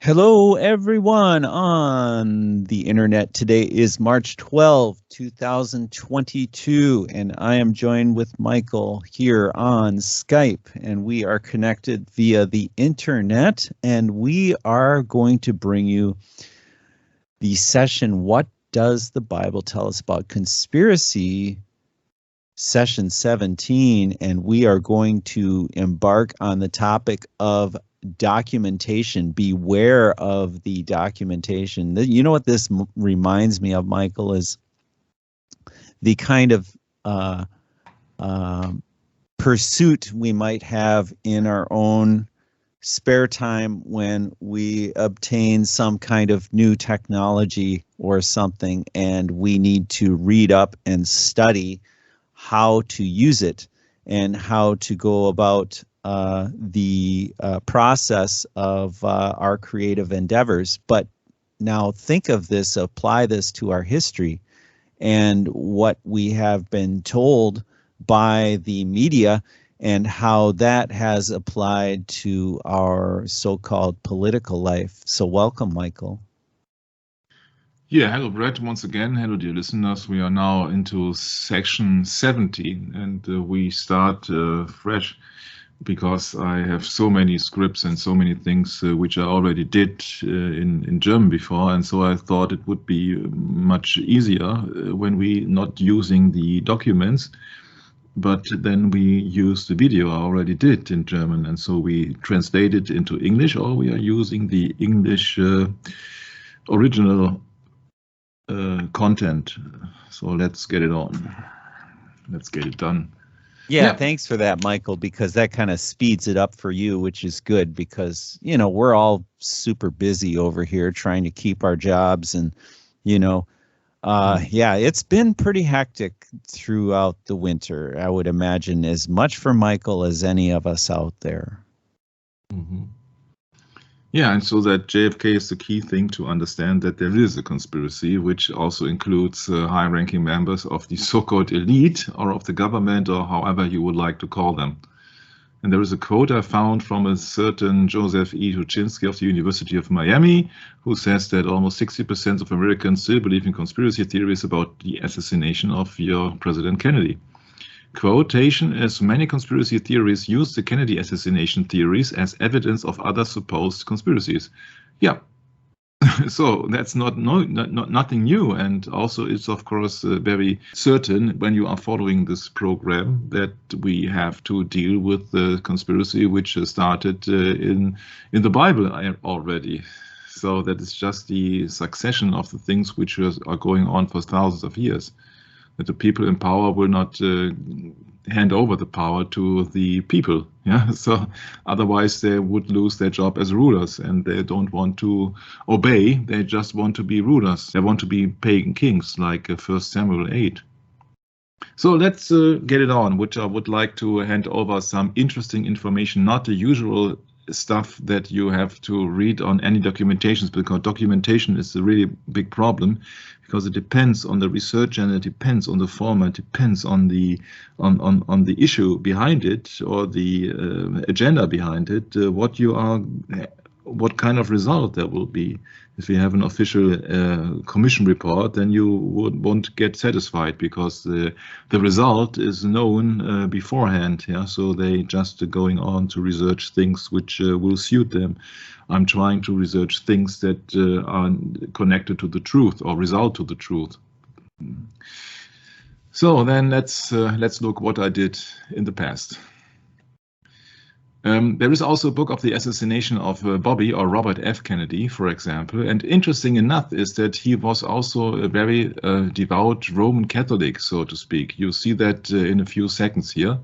Hello, everyone on the internet. Today is March 12, 2022, and I am joined with Michael here on Skype, and we are connected via the internet, and we are going to bring you the session, What Does the Bible Tell Us About Conspiracy? Session 17, and we are going to embark on the topic of documentation. Beware of the documentation. You know what this reminds me of, Michael, is the kind of pursuit we might have in our own spare time when we obtain some kind of new technology or something, and we need to read up and study how to use it and how to go about the process of our creative endeavors. But now think of this, apply this to our history and what we have been told by the media and how that has applied to our so-called political life. So welcome, Michael. Yeah, hello, Brett, once again. Hello, dear listeners. We are now into section 17, and we start fresh because I have so many scripts and so many things which I already did in German before, and so I thought it would be much easier when we not using the documents, but then we use the video I already did in German, and so we translate it into English, or we are using the English original content. So let's get it on. Let's get it done. Yeah, thanks for that, Michael, because that kind of speeds it up for you, which is good because, you know, we're all super busy over here trying to keep our jobs and, you know, yeah, it's been pretty hectic throughout the winter, I would imagine, as much for Michael as any of us out there. Mm-hmm. Yeah, and so that JFK is the key thing to understand that there is a conspiracy, which also includes high-ranking members of the so-called elite or of the government, or however you would like to call them. And there is a quote I found from a certain Joseph E. Tuchinski of the University of Miami, who says that almost 60% of Americans still believe in conspiracy theories about the assassination of your President Kennedy. Quotation is, many conspiracy theories use the Kennedy assassination theories as evidence of other supposed conspiracies. Yeah, so that's nothing new, and also it's of course very certain when you are following this program that we have to deal with the conspiracy which started in the Bible already. So that is just the succession of the things which are going on for thousands of years. That the people in power will not hand over the power to the people. Yeah, so otherwise they would lose their job as rulers, and they don't want to obey. They just want to be rulers. They want to be pagan kings, like 1 Samuel 8. So let's get it on, which I would like to hand over some interesting information, not the usual stuff that you have to read on any documentations, because documentation is a really big problem, because it depends on the research and it depends on the format, depends on the issue behind it, or the agenda behind it, what kind of result there will be. If you have an official commission report, then you won't get satisfied because the result is known beforehand. Yeah, so they just going on to research things which will suit them. I'm trying to research things that are connected to the truth or result to the truth. So then let's look what I did in the past. There is also a book of the assassination of Bobby or Robert F. Kennedy, for example. And interesting enough is that he was also a very devout Roman Catholic, so to speak. You see that in a few seconds here,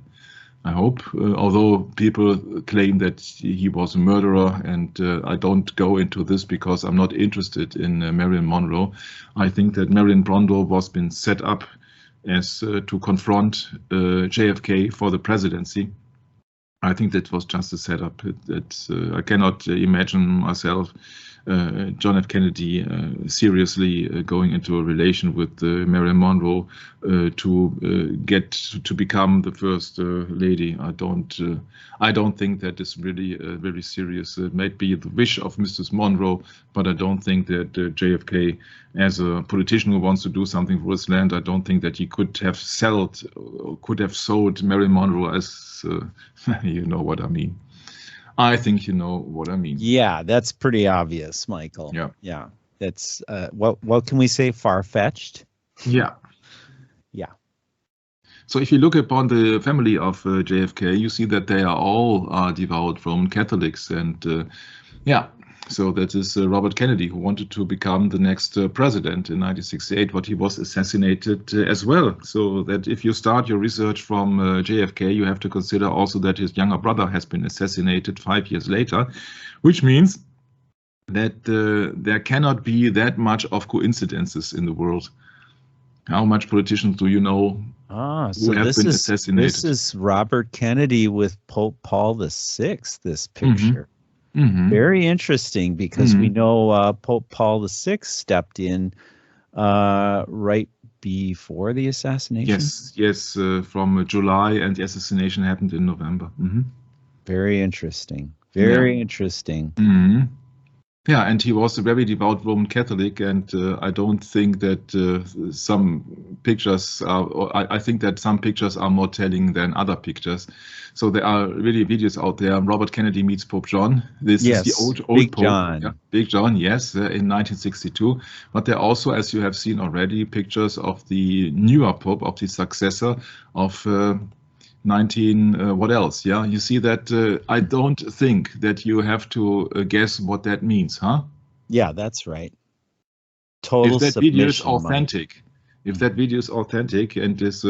I hope, although people claim that he was a murderer, and I don't go into this because I'm not interested in Marilyn Monroe. I think that Marilyn Monroe was been set up as to confront JFK for the presidency. I think that was just a setup. I cannot imagine myself John F. Kennedy seriously going into a relation with Marilyn Monroe to get to become the first lady. I don't think that is really very serious. It might be the wish of Mrs. Monroe, but I don't think that JFK, as a politician who wants to do something for his land, I don't think that he could have sold Marilyn Monroe as you know what I mean. I think you know what I mean. Yeah, that's pretty obvious, Michael. Yeah. Yeah. That's what can we say? Far-fetched? Yeah. Yeah. So if you look upon the family of JFK, you see that they are all devout Roman Catholics, and yeah. So that is Robert Kennedy, who wanted to become the next president in 1968, but he was assassinated as well. So that if you start your research from JFK, you have to consider also that his younger brother has been assassinated 5 years later, which means that there cannot be that much of coincidences in the world. How much politicians do you know so who have been assassinated? This is Robert Kennedy with Pope Paul VI, this picture. Mm-hmm. Very interesting, because we know Pope Paul VI stepped in right before the assassination. Yes, from July, and the assassination happened in November. Mm-hmm. Very interesting. Very interesting. Mm-hmm. Yeah, and he was a very devout Roman Catholic, and I don't think that some pictures are, I think that some pictures are more telling than other pictures. So there are really videos out there. Robert Kennedy meets Pope John. This is the old Big Pope. John. Yeah, Big John, yes, in 1962. But there are also, as you have seen already, pictures of the newer Pope, of the successor of 19 what else? Yeah, you see that I don't think that you have to guess what that means, huh? Yeah, that's right. Total if that video is submission, authentic, if that video is authentic and is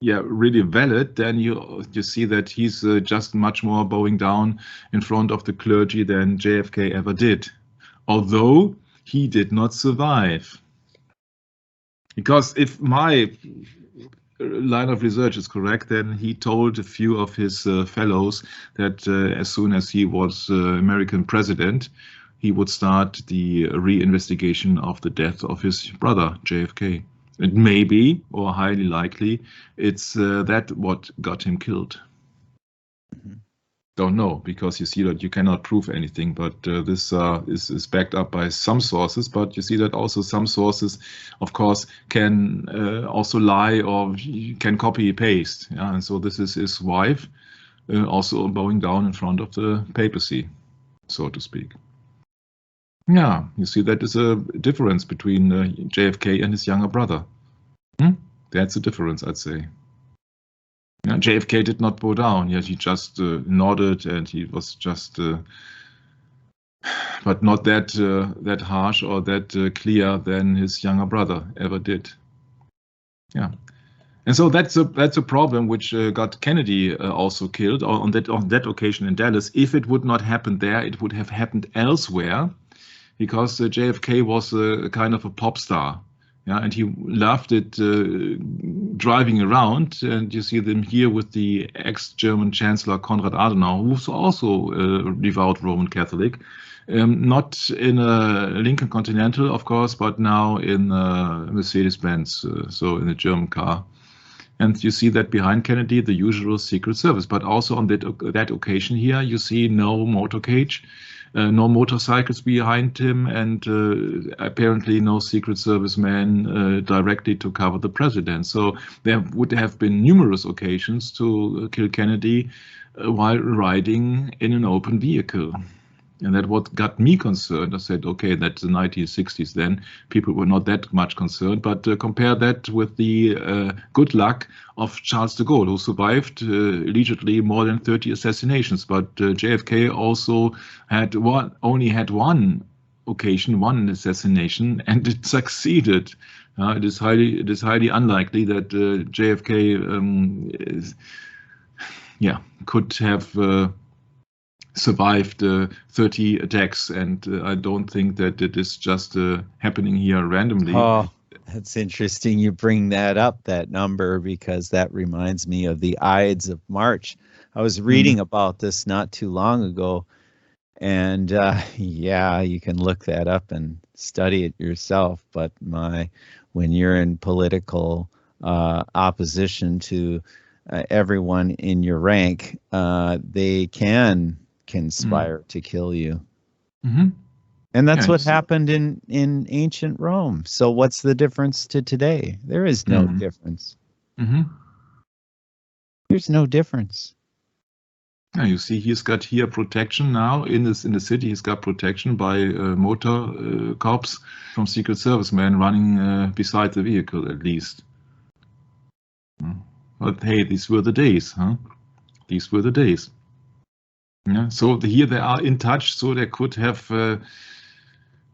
really valid, then you see that he's just much more bowing down in front of the clergy than JFK ever did, although he did not survive. Because if my line of research is correct, then he told a few of his fellows that as soon as he was American president, he would start the re-investigation of the death of his brother, JFK. And maybe, or highly likely, it's that what got him killed. Mm-hmm. Don't know, because you see that you cannot prove anything, but this is backed up by some sources. But you see that also some sources, of course, can also lie or can copy paste. Yeah? And so this is his wife also bowing down in front of the papacy, so to speak. Yeah, you see that is a difference between JFK and his younger brother. That's a difference, I'd say. Yeah, JFK did not bow down, yet he just nodded, and he was just, but not that harsh or that clear than his younger brother ever did. Yeah, and so that's a problem which got Kennedy also killed on that occasion in Dallas. If it would not happen there, it would have happened elsewhere, because JFK was a kind of a pop star. Yeah, and he loved it driving around, and you see them here with the ex-German Chancellor Konrad Adenauer, who's also a devout Roman Catholic, not in a Lincoln Continental, of course, but now in a Mercedes-Benz, so in a German car. And you see that behind Kennedy, the usual Secret Service, but also on that occasion here, you see no motorcade. No motorcycles behind him, and apparently no Secret Service man directly to cover the president. So there would have been numerous occasions to kill Kennedy while riding in an open vehicle. And that what got me concerned. I said, okay, that's the 1960s then. People were not that much concerned, but compare that with the good luck of Charles de Gaulle, who survived allegedly more than 30 assassinations. But JFK also only had one occasion, one assassination, and it succeeded. It is highly unlikely that JFK could have survived 30 attacks, and I don't think that it is just happening here randomly. Oh, that's interesting you bring that up, that number, because that reminds me of the Ides of March. I was reading about this not too long ago, And yeah, you can look that up and study it yourself. But when you're in political opposition to everyone in your rank, they can conspire to kill you. Mm-hmm. And that's what happened in ancient Rome. So what's the difference to today? There is no difference. Mm-hmm. There's no difference. Yeah, you see, he's got here protection now in the city. He's got protection by motor cops from Secret Service men running beside the vehicle, at least. But hey, these were the days, huh? These were the days. Yeah. So here they are in touch, so they could have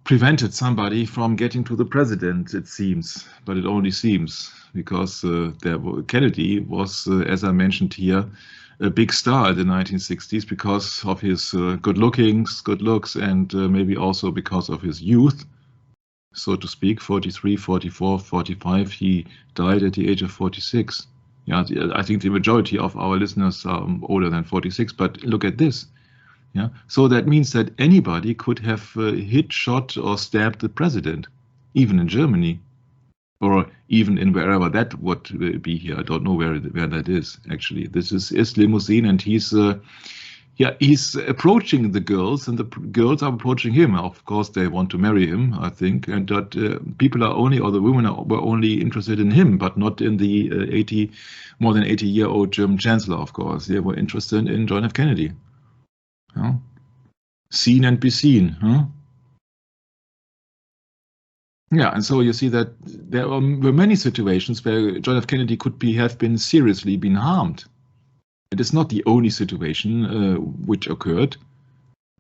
prevented somebody from getting to the president, it seems, but it only seems, because Kennedy was, as I mentioned here, a big star in the 1960s because of his good looks, and maybe also because of his youth, so to speak. 43, 44, 45. He died at the age of 46. Yeah, I think the majority of our listeners are older than 46, but look at this. Yeah, so that means that anybody could have hit, shot, or stabbed the president, even in Germany, or even in wherever that would be here. I don't know where that is actually. This is Limousine, and he's approaching the girls, and the girls are approaching him. Of course, they want to marry him, I think, and that people are only, or the women were only interested in him, but not in the more than 80-year-old German chancellor. Of course, they were interested in John F. Kennedy. Huh? Seen and be seen, huh? Yeah, and so you see that there were many situations where John F. Kennedy could have been seriously harmed. It is not the only situation which occurred.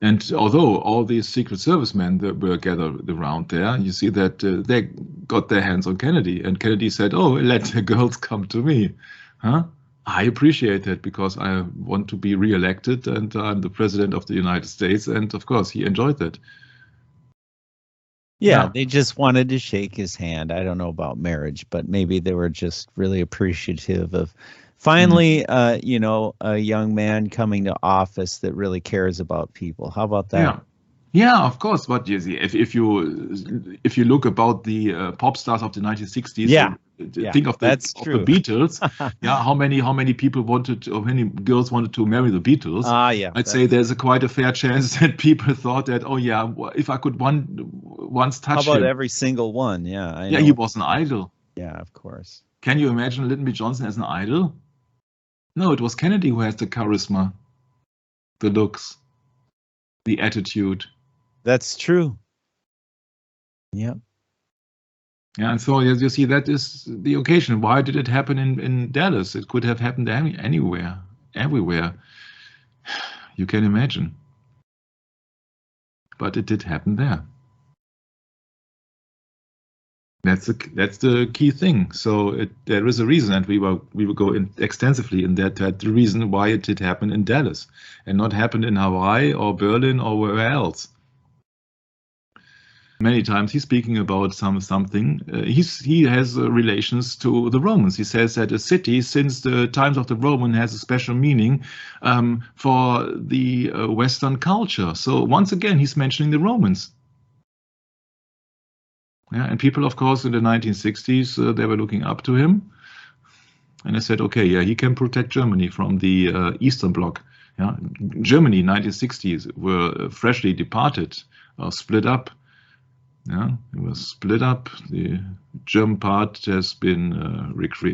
And although all these Secret Service men that were gathered around there, you see that they got their hands on Kennedy, and Kennedy said, "Oh, let the girls come to me," huh? I appreciate that because I want to be re-elected and I'm the president of the United States. And of course, he enjoyed that. Yeah, they just wanted to shake his hand. I don't know about marriage, but maybe they were just really appreciative of finally, a young man coming to office that really cares about people. How about that? Yeah. Yeah, of course. But you see, if you look about the pop stars of the 1960s, think of the Beatles. Yeah, how many people wanted, or many girls wanted to marry the Beatles? Yeah, I'd say there's quite a fair chance that people thought that, oh yeah, if I could once touch him. How about every single one? Yeah, yeah, he was an idol. Yeah, of course. Can you imagine Lyndon B. Johnson as an idol? No, it was Kennedy who has the charisma, the looks, the attitude. That's true. Yeah. Yeah, and so as you see, that is the occasion. Why did it happen in Dallas? It could have happened anywhere, everywhere. You can imagine. But it did happen there. That's the key thing. So there is a reason, and we will go extensively in that the reason why it did happen in Dallas and not happen in Hawaii or Berlin or wherever else. Many times he's speaking about something. He has relations to the Romans. He says that a city, since the times of the Roman, has a special meaning for the Western culture. So once again, he's mentioning the Romans. Yeah, and people, of course, in the 1960s, they were looking up to him, and they said, okay, yeah, he can protect Germany from the Eastern Bloc. Yeah, Germany, 1960s, were freshly departed, split up. Yeah, it was split up. The German part has been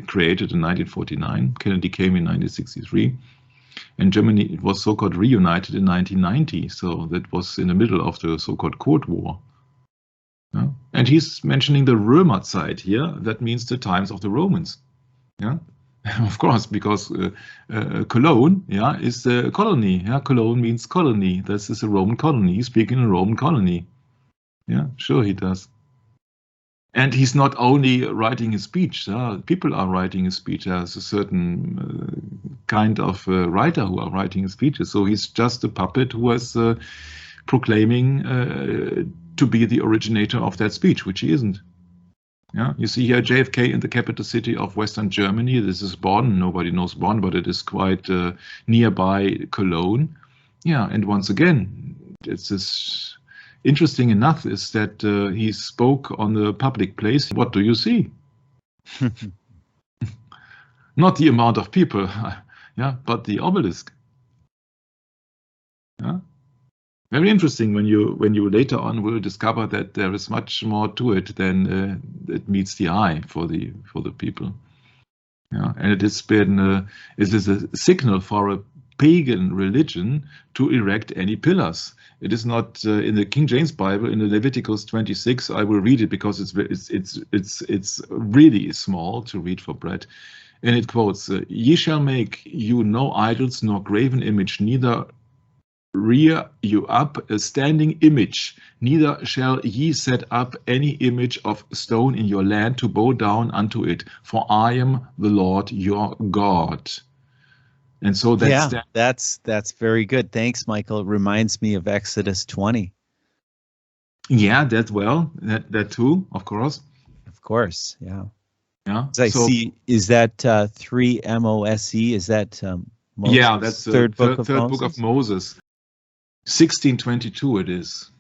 created in 1949. Kennedy came in 1963. And Germany was so-called reunited in 1990. So that was in the middle of the so-called Cold War. Yeah? And he's mentioning the Römerzeit here. That means the times of the Romans. Yeah, of course, because Cologne, yeah, is the colony. Yeah, Cologne means colony. This is a Roman colony. He's speaking a Roman colony. Yeah, sure he does. And he's not only writing his speech. People are writing his speech. There's a certain kind of writer who are writing his speeches. So he's just a puppet who was proclaiming to be the originator of that speech, which he isn't. Yeah, you see here JFK in the capital city of Western Germany. This is Bonn. Nobody knows Bonn, but it is quite nearby Cologne. Yeah, and once again, it's this interesting enough is that he spoke on the public place. What do you see? Not the amount of people, yeah, but the obelisk. Yeah? Very interesting when you later on will discover that there is much more to it than it meets the eye for the people. Yeah, and it has been it is a signal for a pagan religion to erect any pillars. It is not in the King James Bible in the Leviticus 26. I will read it because it's really small to read for bread. And it quotes, "Ye shall make you no idols nor graven image, neither rear you up a standing image, neither shall ye set up any image of stone in your land to bow down unto it, for I am the Lord your God." And so that's very good. Thanks, Michael. It reminds me of Exodus 20. Yeah, that too, of course. Of course, yeah. Yeah. As I see, is that 3 Mose? Is that Moses? Yeah, that's the third book of Moses. 1622 it is.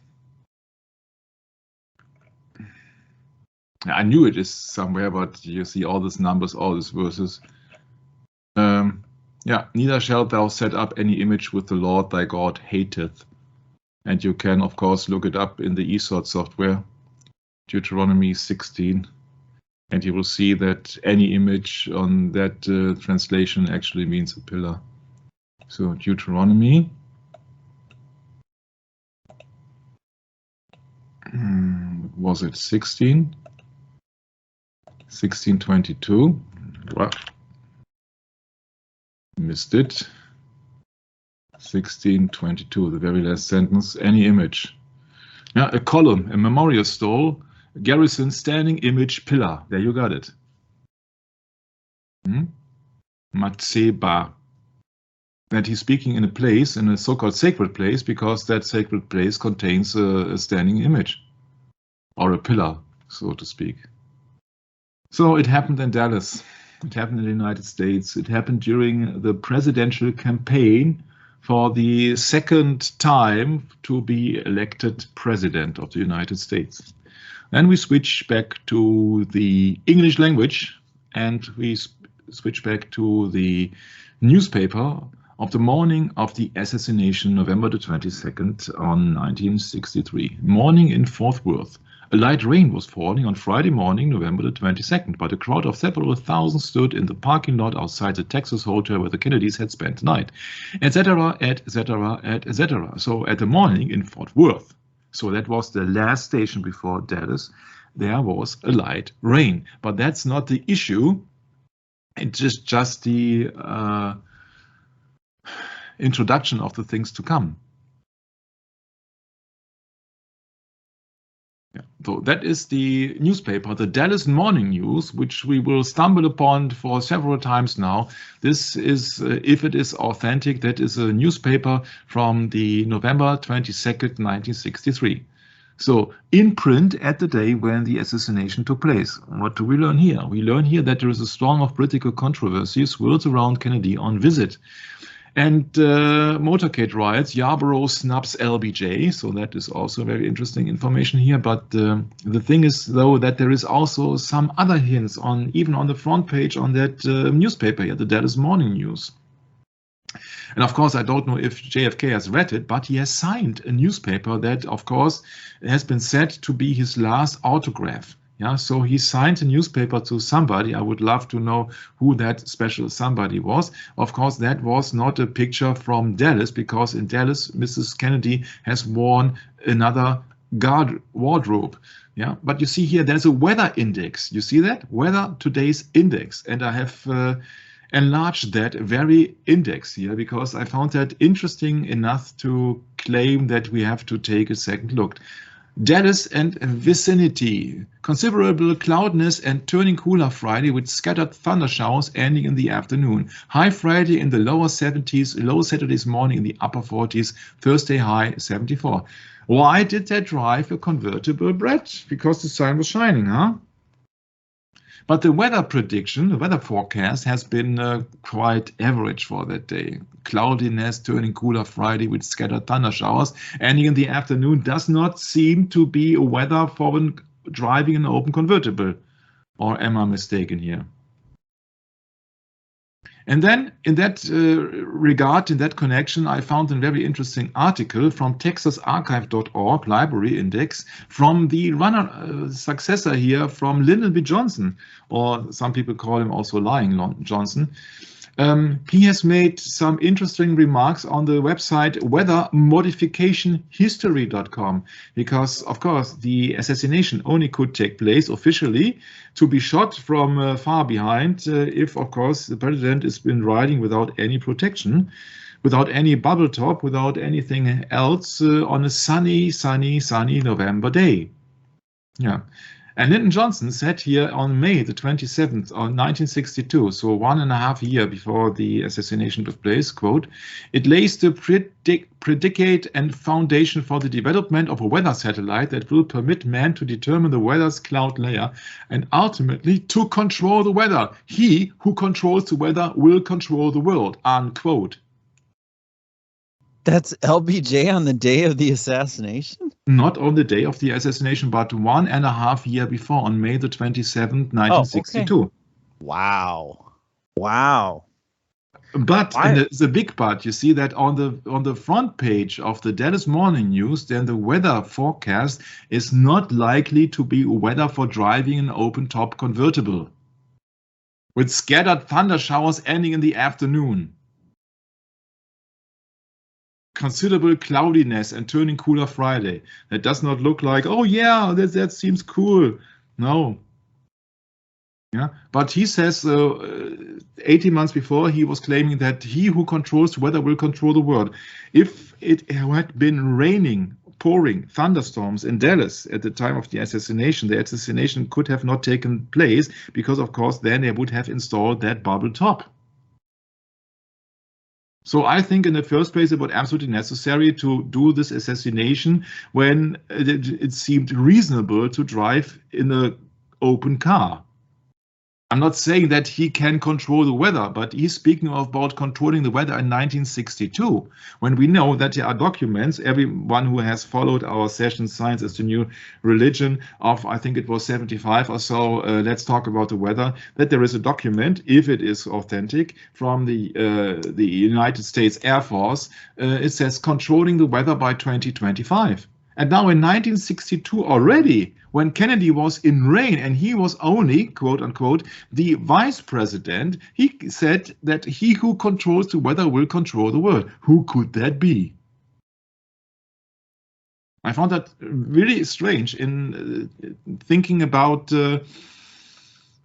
I knew it is somewhere, but you see all these numbers, all these verses. Yeah, neither shalt thou set up any image with the Lord thy God hateth. And you can, of course, look it up in the eSword software, Deuteronomy 16. And you will see that any image on that translation actually means a pillar. So Deuteronomy. Was it 16? 1622. Well, missed it. 1622, the very last sentence. Any image. Yeah, a column, a memorial stole, garrison, standing image, pillar. There you got it. Matseba. That he's speaking in a place, in a so-called sacred place, because that sacred place contains a standing image. Or a pillar, so to speak. So it happened in Dallas. It happened in the United States. It happened during the presidential campaign for the second time to be elected president of the United States. Then we switch back to the English language and we switch back to the newspaper of the morning of the assassination, November the 22nd on 1963. Morning in Fort Worth. A light rain was falling on Friday morning, November the 22nd, but a crowd of several thousand stood in the parking lot outside the Texas hotel where the Kennedys had spent the night, etc., etc., etc. So at the morning in Fort Worth, so that was the last station before Dallas, there was a light rain. But that's not the issue. It's just the introduction of the things to come. Yeah. So that is the newspaper, the Dallas Morning News, which we will stumble upon for several times now. This is, if it is authentic, that is a newspaper from the November 22nd, 1963. So in print at the day when the assassination took place. What do we learn here? We learn here that there is a storm of political controversy swirls around Kennedy on visit. And motorcade riots, Yarborough snubs LBJ, so that is also very interesting information here. But the thing is, though, that there is also some other hints on, even on the front page on that newspaper here, the Dallas Morning News. And of course, I don't know if JFK has read it, but he has signed a newspaper that, of course, has been said to be his last autograph. Yeah, so he signed a newspaper to somebody. I would love to know who that special somebody was. Of course, that was not a picture from Dallas, because in Dallas, Mrs. Kennedy has worn another guard wardrobe. Yeah, but you see here, there's a weather index. You see that? Weather today's index. And I have enlarged that very index here because I found that interesting enough to claim that we have to take a second look. Dallas and vicinity. Considerable cloudiness and turning cooler Friday with scattered thunder showers ending in the afternoon. High Friday in the lower 70s, low Saturday's morning in the upper 40s, Thursday high 74. Why did they drive a convertible, Brett? Because the sun was shining, huh? But the weather prediction, the weather forecast has been quite average for that day. Cloudiness turning cooler Friday with scattered thunder showers ending in the afternoon does not seem to be a weather for driving an open convertible. Or am I mistaken here? And then in that regard, in that connection, I found a very interesting article from texasarchive.org library index from the runner successor here from Lyndon B. Johnson, or some people call him also Lying Johnson. He has made some interesting remarks on the website weathermodificationhistory.com, because, of course, the assassination only could take place officially to be shot from far behind if, of course, the president has been riding without any protection, without any bubble top, without anything else on a sunny November day. Yeah. And Lyndon Johnson said here on May the 27th of 1962, so 1.5 years before the assassination took place, quote, "It lays the predicate and foundation for the development of a weather satellite that will permit man to determine the weather's cloud layer and ultimately to control the weather. He who controls the weather will control the world," unquote. That's LBJ on the day of the assassination? Not on the day of the assassination, but 1.5 years before, on May the 27th, 1962. Oh, okay. Wow. But, and there's a big but, you see that on the front page of the Dallas Morning News, then the weather forecast is not likely to be weather for driving an open-top convertible, with scattered thunder showers ending in the afternoon. Considerable cloudiness and turning cooler Friday. That does not look like, oh yeah, that seems cool. No. Yeah, but he says 18 months before he was claiming that he who controls the weather will control the world. If it had been raining, pouring, thunderstorms in Dallas at the time of the assassination could have not taken place because, of course, then they would have installed that bubble top. So I think in the first place it was absolutely necessary to do this assassination when it seemed reasonable to drive in an open car. I'm not saying that he can control the weather, but he's speaking about controlling the weather in 1962, when we know that there are documents, everyone who has followed our session Science is the New Religion of, I think it was 75 or so, Let's Talk About the Weather, that there is a document, if it is authentic, from the United States Air Force. It says controlling the weather by 2025. And now in 1962 already, when Kennedy was in reign and he was only, quote unquote, the vice president, he said that he who controls the weather will control the world. Who could that be? I found that really strange in thinking about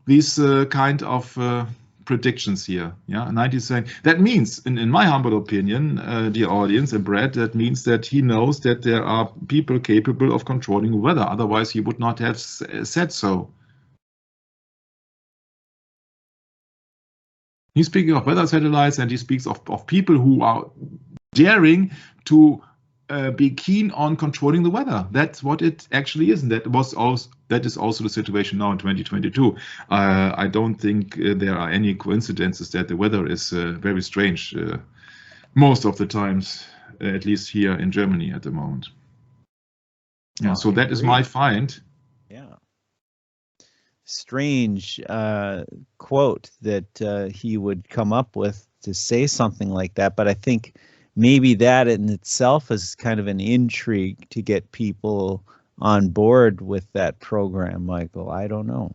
these kind of predictions here. Yeah, 97. That means, in my humble opinion, dear audience and Brad, that means that he knows that there are people capable of controlling weather. Otherwise, he would not have said so. He's speaking of weather satellites, and he speaks of people who are daring to be keen on controlling the weather. That's what it actually is, and that is also the situation now in 2022. I don't think there are any coincidences that the weather is very strange most of the times, at least here in Germany at the moment. Yeah, so that is my find. Yeah. Strange quote that he would come up with to say something like that, but I think maybe that in itself is kind of an intrigue to get people on board with that program, Michael. I don't know.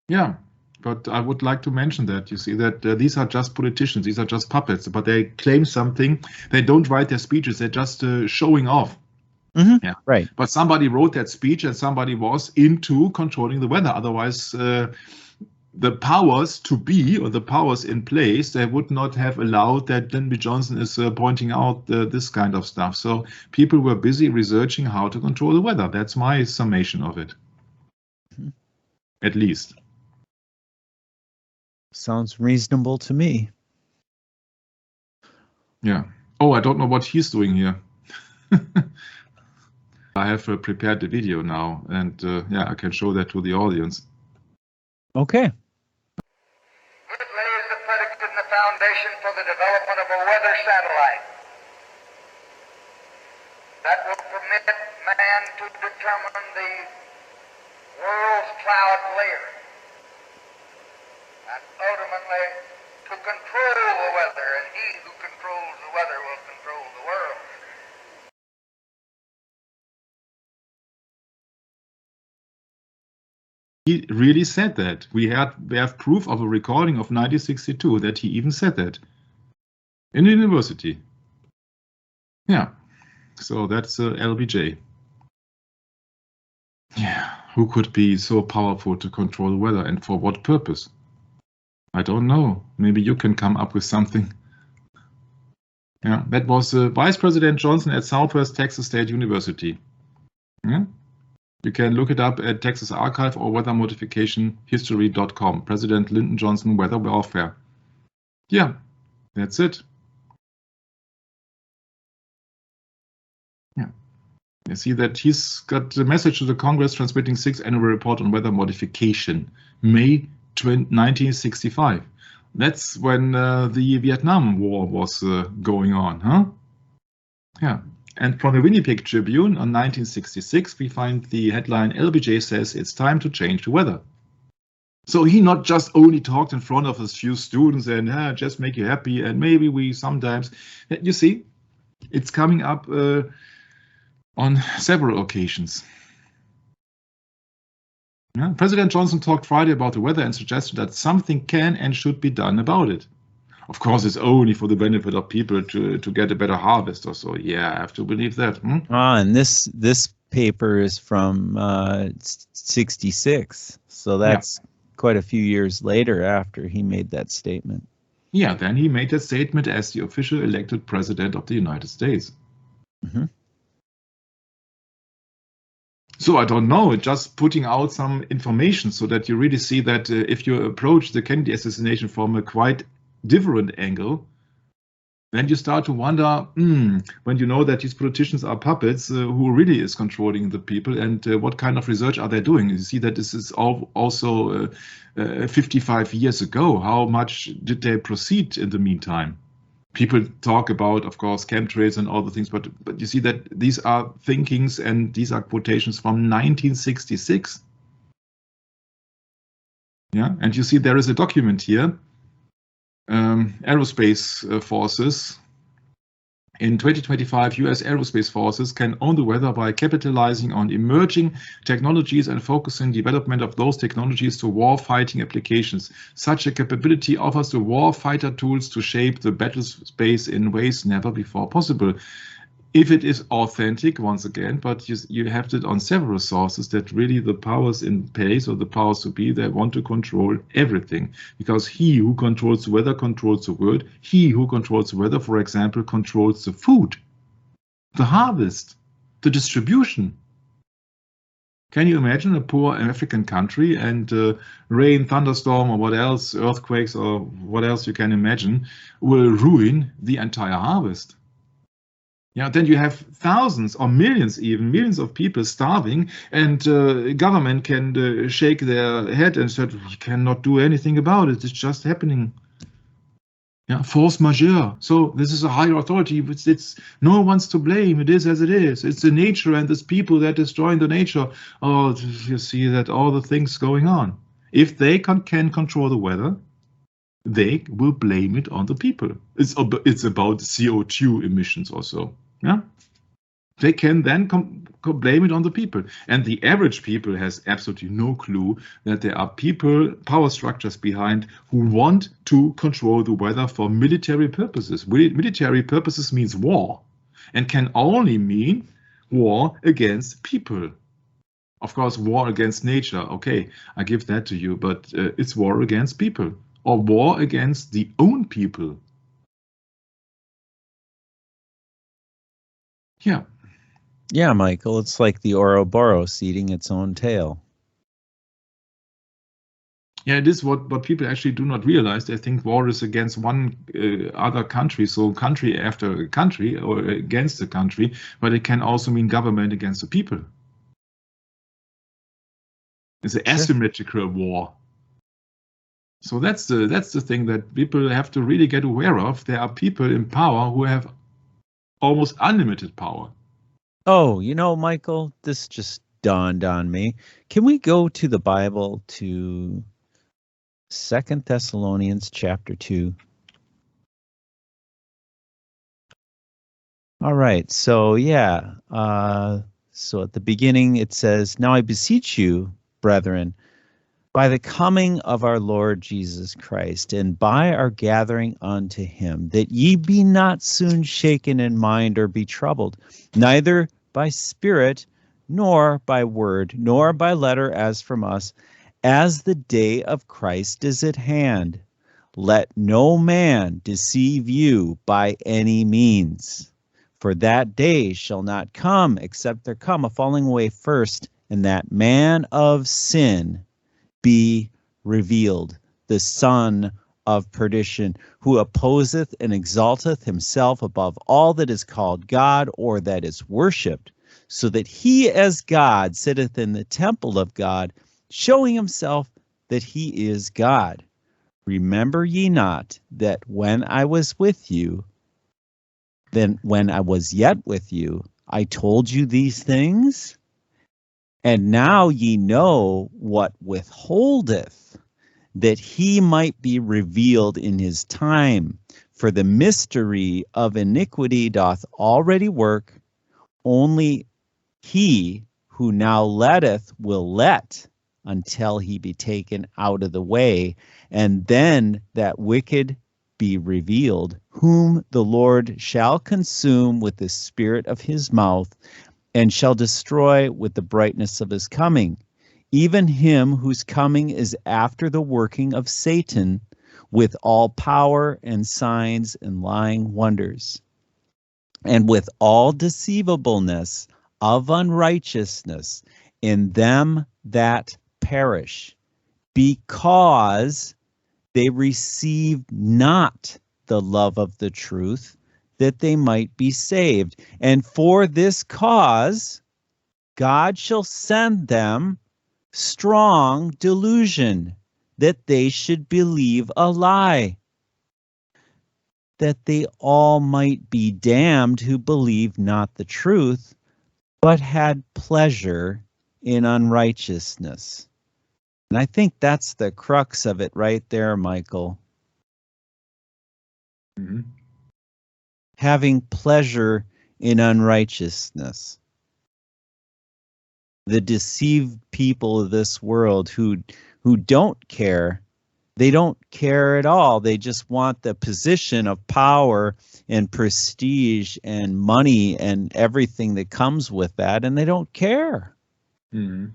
Yeah, but I would like to mention that, you see, that these are just politicians, these are just puppets, but they claim something. They don't write their speeches, they're just showing off. Mm-hmm. Yeah, right. But somebody wrote that speech and somebody was into controlling the weather. Otherwise, the powers to be, or the powers in place, they would not have allowed that Lyndon B. Johnson is pointing out this kind of stuff. So people were busy researching how to control the weather. That's my summation of it. Mm-hmm. At least. Sounds reasonable to me. Yeah. Oh, I don't know what he's doing here. I have prepared the video now, and yeah, I can show that to the audience. Okay. man to determine the world's cloud layer and ultimately to control the weather, and he who controls the weather will control the world. He really said that. We have proof of a recording of 1962 that he even said that in the university. Yeah, so that's LBJ. Yeah, who could be so powerful to control the weather, and for what purpose? I don't know. Maybe you can come up with something. Yeah, that was Vice President Johnson at Southwest Texas State University. Yeah. You can look it up at Texas Archive or weathermodificationhistory.com. President Lyndon Johnson, weather warfare. Yeah, that's it. Yeah. You see that he's got the message to the Congress transmitting 6th annual report on weather modification, May 1965. That's when the Vietnam War was going on, huh? Yeah. And from the Winnipeg Tribune on 1966, we find the headline, LBJ says it's time to change the weather. So he not just only talked in front of his few students and just make you happy, and maybe we sometimes, you see, it's coming up on several occasions. Yeah. President Johnson talked Friday about the weather and suggested that something can and should be done about it. Of course, it's only for the benefit of people to get a better harvest or so. Yeah, I have to believe that. And this paper is from 66, so that's quite a few years later after he made that statement. Yeah, then he made that statement as the official elected president of the United States. Mm-hmm. So I don't know, just putting out some information so that you really see that if you approach the Kennedy assassination from a quite different angle, then you start to wonder, when you know that these politicians are puppets, who really is controlling the people, and what kind of research are they doing? You see that this is also 55 years ago. How much did they proceed in the meantime? People talk about, of course, chemtrails and all the things, but you see that these are thinkings and these are quotations from 1966. Yeah, and you see there is a document here. Aerospace forces. In 2025, US aerospace forces can own the weather by capitalizing on emerging technologies and focusing development of those technologies to war-fighting applications. Such a capability offers the war-fighter tools to shape the battle space in ways never before possible. If it is authentic, once again, but you have it on several sources that really the powers in place or the powers to be, they want to control everything. Because he who controls the weather controls the world. He who controls the weather, for example, controls the food, the harvest, the distribution. Can you imagine a poor African country and rain, thunderstorm, or what else, earthquakes, or what else you can imagine, will ruin the entire harvest? Yeah, then you have thousands or millions of people starving, and government can shake their head and say, we cannot do anything about it. It's just happening. Yeah, force majeure. So this is a higher authority. It's no one's to blame. It is as it is. It's the nature and it's people that destroying the nature. Oh, you see that all the things going on. If they can control the weather, they will blame it on the people. It's about CO2 emissions also. Yeah, they can then blame it on the people, and the average people has absolutely no clue that there are power structures behind who want to control the weather for military purposes. Military purposes means war, and can only mean war against people. Of course, war against nature. Okay, I give that to you, but it's war against people or war against the own people. Yeah. Yeah, Michael, it's like the Ouroboros eating its own tail. Yeah, it is what people actually do not realize. They think war is against one other country, so country after country or against the country, but it can also mean government against the people. It's an asymmetrical war. So that's the thing that people have to really get aware of. There are people in power who have almost unlimited power. Oh, Michael, this just dawned on me. Can we go to the Bible to 2 Thessalonians chapter 2? All right. So so at the beginning it says, "Now I beseech you, brethren, by the coming of our Lord Jesus Christ, and by our gathering unto him, that ye be not soon shaken in mind or be troubled, neither by spirit, nor by word, nor by letter as from us, as the day of Christ is at hand. Let no man deceive you by any means. For that day shall not come, except there come a falling away first, and that man of sin be revealed, the son of perdition, who opposeth and exalteth himself above all that is called God or that is worshipped, so that he as God sitteth in the temple of God, showing himself that he is God. Remember ye not that when I was with you, then when I was yet with you, I told you these things? And now ye know what withholdeth, that he might be revealed in his time. For the mystery of iniquity doth already work, only he who now letteth will let until he be taken out of the way, and then that wicked be revealed, whom the Lord shall consume with the spirit of his mouth, and shall destroy with the brightness of his coming, even him whose coming is after the working of Satan, with all power and signs and lying wonders, and with all deceivableness of unrighteousness in them that perish, because they receive not the love of the truth, that they might be saved. And for this cause God shall send them strong delusion, that they should believe a lie, that they all might be damned who believe not the truth, but had pleasure in unrighteousness. And I think that's the crux of it right there, Michael. Mm-hmm. Having pleasure in unrighteousness. The deceived people of this world who don't care. They don't care at all. They just want the position of power and prestige and money and everything that comes with that, and they don't care. Mm-hmm.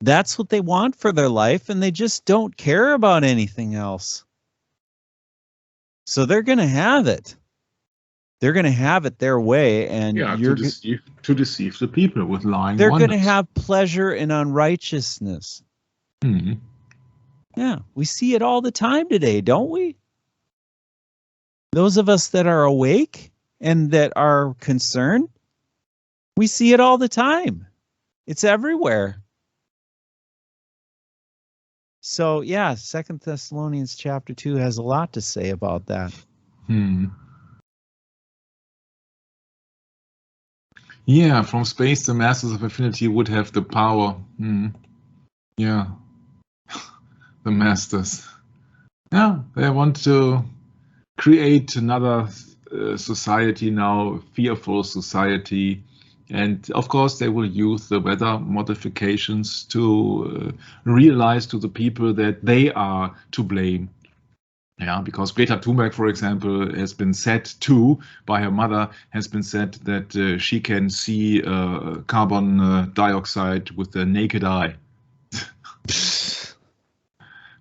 That's what they want for their life, and they just don't care about anything else. So they're going to have it. They're going to have it their way, and to deceive the people with lying they're wonders. going to have pleasure in unrighteousness. Mm-hmm. Yeah, we see it all the time today, don't we? Those of us that are awake and that are concerned, we see it all the time. It's everywhere. So, yeah, 2 Thessalonians chapter 2 has a lot to say about that. Yeah, from space, the masters of affinity would have the power. Yeah, the masters. Yeah, they want to create another society now, fearful society. And of course, they will use the weather modifications to realize to the people that they are to blame. Yeah, because Greta Thunberg, for example, has been said to, by her mother, has been said that she can see carbon dioxide with the naked eye.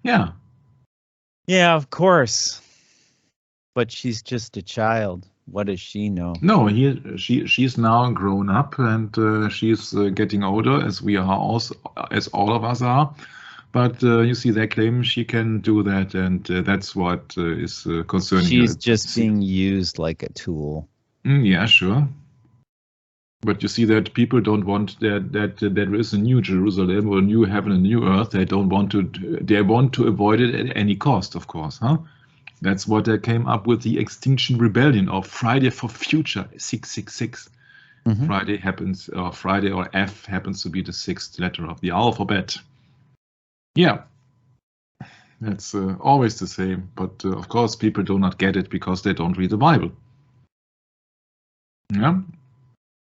Yeah. Yeah, of course. But she's just a child. What does she know? No, she's now grown up, and she's getting older, as we are also, as all of us are. But you see, they claim she can do that, and that's what is concerning her. She's just being used like a tool. Yeah, sure. But you see that people don't want that there is a new Jerusalem or a new heaven and new earth. They don't want to. They want to avoid it at any cost, of course, huh? That's what they came up with the Extinction Rebellion of Friday for Future 666. Friday or F happens to be the 6th letter of the alphabet. Yeah, that's always the same. But of course, people do not get it because they don't read the Bible. Yeah.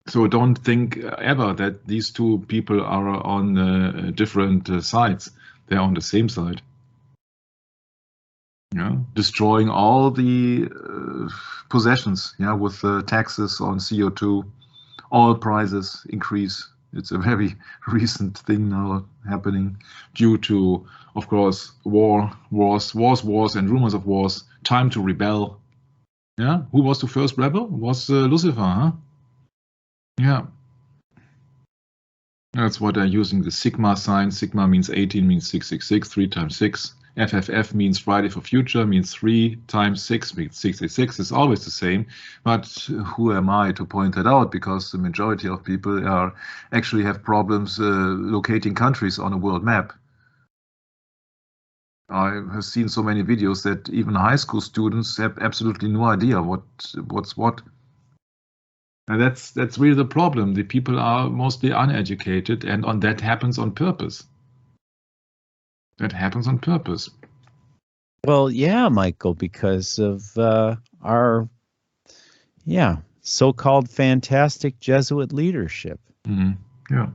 So don't think ever that these two people are on different sides. They're on the same side. Yeah, destroying all the possessions. Yeah, with taxes on CO2, oil prices increase. It's a very recent thing now happening due to, of course, wars, and rumors of wars. Time to rebel. Yeah, who was the first rebel? It was Lucifer, huh? Yeah. That's what they're using the sigma sign. Sigma means 18, means 666, 3 times 6. FFF means Friday for future, means 3 times 6 means 666. It's always the same. But who am I to point that out? Because the majority of people actually have problems locating countries on a world map. I have seen so many videos that even high school students have absolutely no idea what's what. And that's really the problem. The people are mostly uneducated, and that happens on purpose. That happens on purpose. Well, yeah, Michael, because of our so-called fantastic Jesuit leadership. Yeah.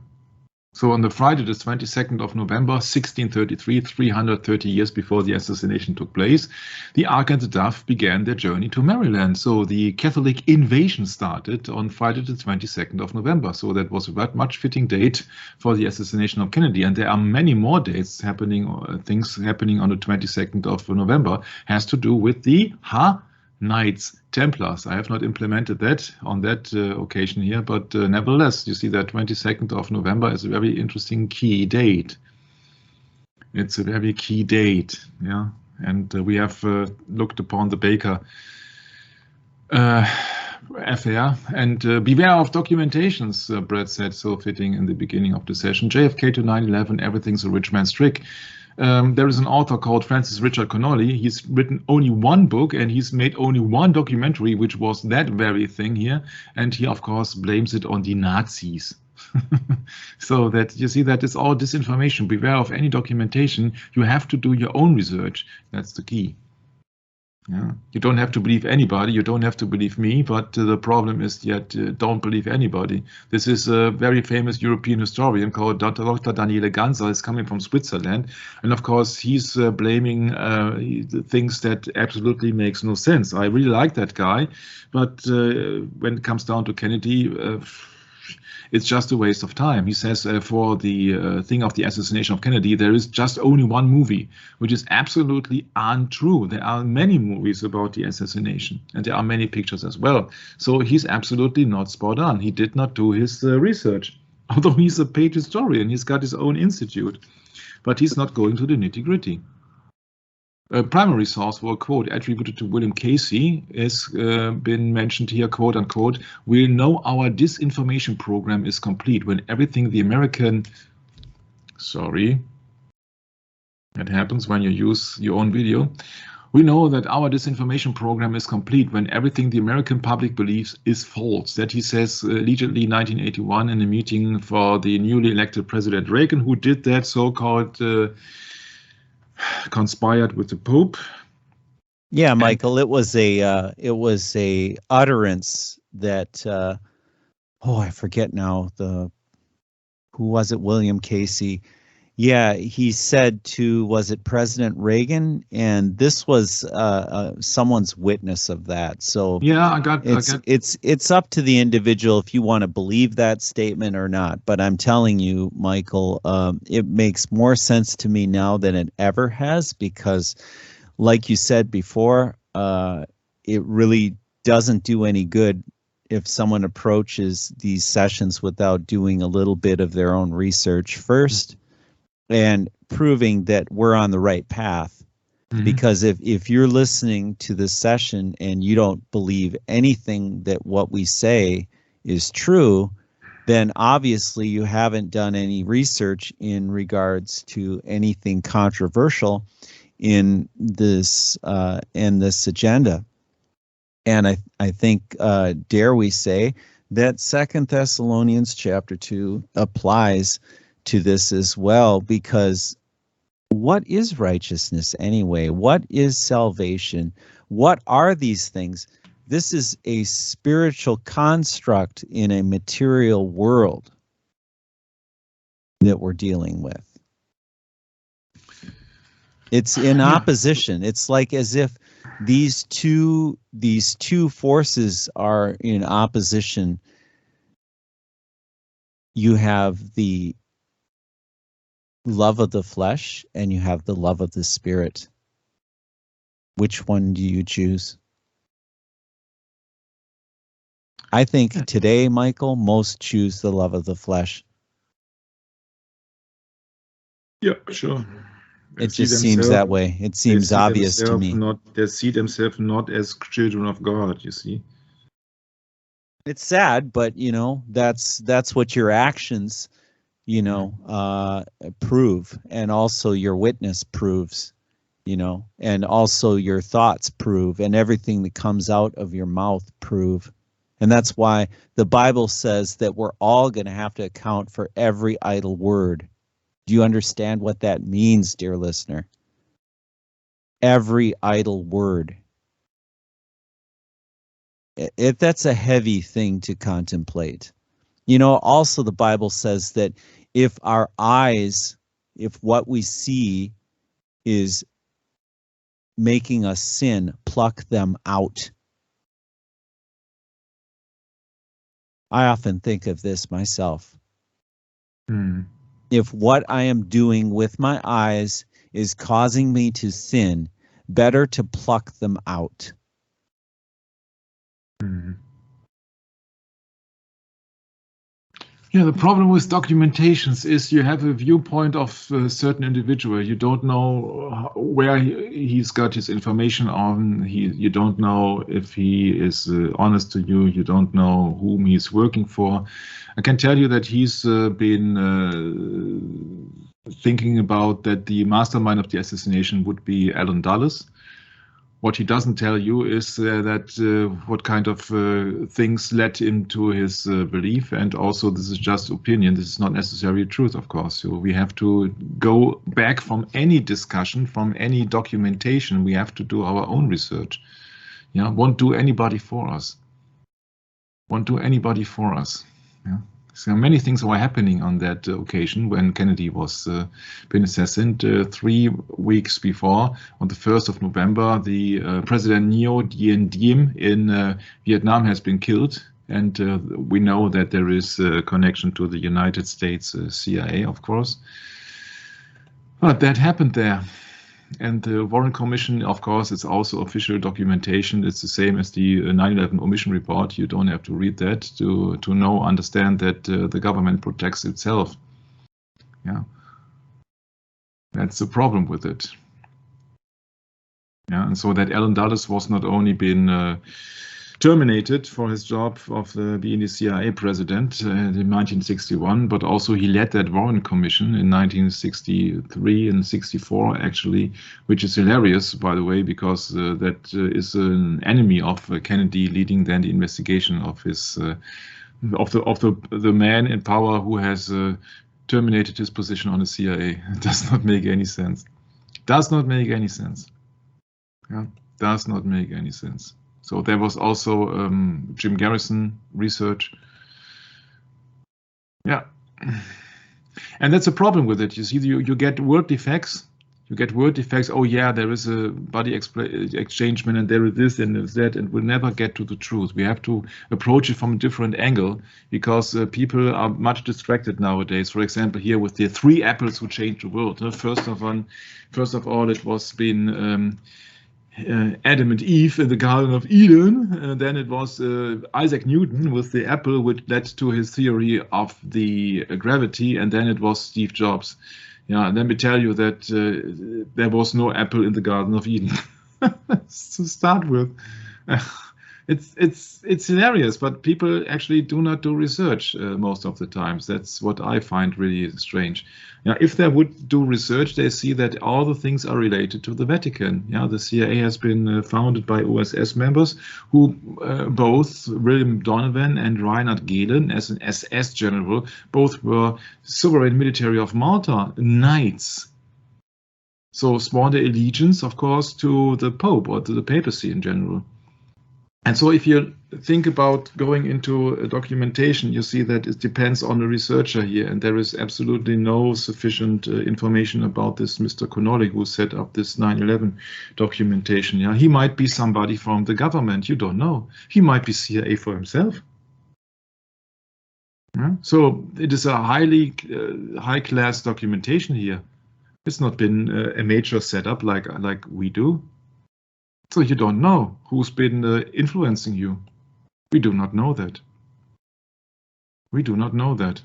So on the Friday, the 22nd of November, 1633, 330 years before the assassination took place, the Ark and the Dove began their journey to Maryland. So the Catholic invasion started on Friday, the 22nd of November. So that was a much fitting date for the assassination of Kennedy. And there are many more dates happening, things happening on the 22nd of November, has to do with the Knights Templars. I have not implemented that on that occasion here, but nevertheless, you see that 22nd of November is a very interesting key date. It's a very key date, yeah. And we have looked upon the Baker affair, and beware of documentations, Brett said, so fitting in the beginning of the session. JFK to 9/11, everything's a rich man's trick. There is an author called Francis Richard Connolly. He's written only one book, and he's made only one documentary, which was that very thing here. And he, of course, blames it on the Nazis. So that you see that it's all disinformation. Beware of any documentation. You have to do your own research. That's the key. Yeah. You don't have to believe anybody. You don't have to believe me. But the problem is that don't believe anybody. This is a very famous European historian called Dr. Daniele Ganser. Is coming from Switzerland, and of course he's blaming things that absolutely makes no sense. I really like that guy, but when it comes down to Kennedy, it's just a waste of time. He says for the thing of the assassination of Kennedy, there is just only one movie, which is absolutely untrue. There are many movies about the assassination, and there are many pictures as well. So he's absolutely not spot on. He did not do his research, although he's a paid historian. He's got his own institute, but he's not going to the nitty-gritty. A primary source for a quote attributed to William Casey has been mentioned here, quote unquote, "We'll know our disinformation program is complete when everything the American..." Sorry. That happens when you use your own video. "We know that our disinformation program is complete when everything the American public believes is false." That he says allegedly 1981 in a meeting for the newly elected President Reagan, who did that so-called conspired with the Pope. Yeah, Michael, it was a utterance that I forget now who was it? William Casey. Yeah, he said to, was it President Reagan? And this was someone's witness of that. So yeah, it's up to the individual if you want to believe that statement or not. But I'm telling you, Michael, it makes more sense to me now than it ever has, because like you said before, it really doesn't do any good if someone approaches these sessions without doing a little bit of their own research first and proving that we're on the right path. Mm-hmm. Because if you're listening to this session and you don't believe anything that what we say is true, then obviously you haven't done any research in regards to anything controversial in this agenda. And I think, dare we say, that 2 Thessalonians chapter 2 applies to this as well, because what is righteousness anyway? What is salvation? What are these things? This is a spiritual construct in a material world that we're dealing with. It's in opposition. It's like as if these two forces are in opposition. You have the love of the flesh and you have the love of the spirit. Which one do you choose? I think today, Michael, most choose the love of the flesh. Yeah, sure. It just seems that way. It seems obvious to me. They see themselves not as children of God, you see. It's sad, but that's what your actions, prove, and also your witness proves, and also your thoughts prove, and everything that comes out of your mouth prove. And that's why the Bible says that we're all going to have to account for every idle word. Do you understand what that means, dear listener? Every idle word. That's a heavy thing to contemplate. Also the Bible says that if what we see is making us sin, pluck them out. I often think of this myself. If what I am doing with my eyes is causing me to sin, better to pluck them out. Yeah, the problem with documentations is you have a viewpoint of a certain individual. You don't know where he's got his information on. You don't know if he is honest to you. You don't know whom he's working for. I can tell you that he's been thinking about that the mastermind of the assassination would be Alan Dulles. What he doesn't tell you is that what kind of things led him to his belief, and also this is just opinion. This is not necessarily truth, of course. So we have to go back from any discussion, from any documentation. We have to do our own research. Yeah, won't do anybody for us. Won't do anybody for us. Yeah. So many things were happening on that occasion when Kennedy was been assassinated. 3 weeks before, on the 1st of November, the President Ngo Dien Diem in Vietnam has been killed. And we know that there is a connection to the United States CIA, of course. But that happened there. And the Warren Commission, of course, it's also official documentation. It's the same as the 9/11 omission report. You don't have to read that to understand that the government protects itself. Yeah, that's the problem with it. Yeah, and so that Alan Dulles was not only been terminated for his job of being the CIA president in 1961, but also he led that Warren Commission in 1963 and 64, actually, which is hilarious, by the way, because that is an enemy of Kennedy leading then the investigation of his of the man in power who has terminated his position on the CIA. It does not make any sense. Does not make any sense. Yeah, does not make any sense. So there was also Jim Garrison research. Yeah, and that's a problem with it. You see, you get word defects. You get word defects. Oh yeah, there is a body exchangement, and there is this and there's that, and we'll never get to the truth. We have to approach it from a different angle because people are much distracted nowadays. For example, here with the 3 apples who changed the world. First of all, it was been Adam and Eve in the Garden of Eden. Then it was Isaac Newton with the apple, which led to his theory of the gravity. And then it was Steve Jobs. Yeah, and let me tell you that there was no apple in the Garden of Eden to start with. It's hilarious, but people actually do not do research most of the times. That's what I find really strange. Yeah, if they would do research, they see that all the things are related to the Vatican. Yeah, the CIA has been founded by OSS members who both William Donovan and Reinhard Gehlen, as an SS general, both were sovereign military of Malta knights. So sworn their allegiance, of course, to the Pope or to the papacy in general. And so if you think about going into a documentation, you see that it depends on the researcher here, and there is absolutely no sufficient information about this Mr. Connolly who set up this 9/11 documentation. Yeah, he might be somebody from the government, you don't know. He might be CIA for himself. Yeah? So it is a highly high-class documentation here. It's not been a major setup like we do. So you don't know who's been influencing you. We do not know that. We do not know that.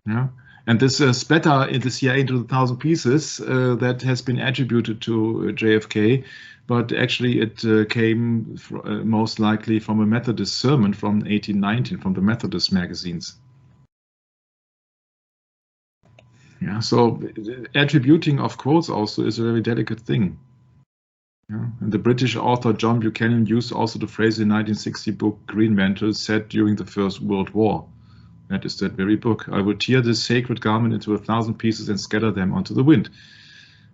Yeah, and this splatter in the CIA into 1,000 pieces that has been attributed to JFK, but actually it came most likely from a Methodist sermon from 1819 from the Methodist magazines. Yeah, so attributing of quotes also is a very delicate thing. Yeah, and the British author John Buchanan used also the phrase in 1960 book Green Mantle said during the First World War. That is that very book. I will tear this sacred garment into 1,000 pieces and scatter them onto the wind.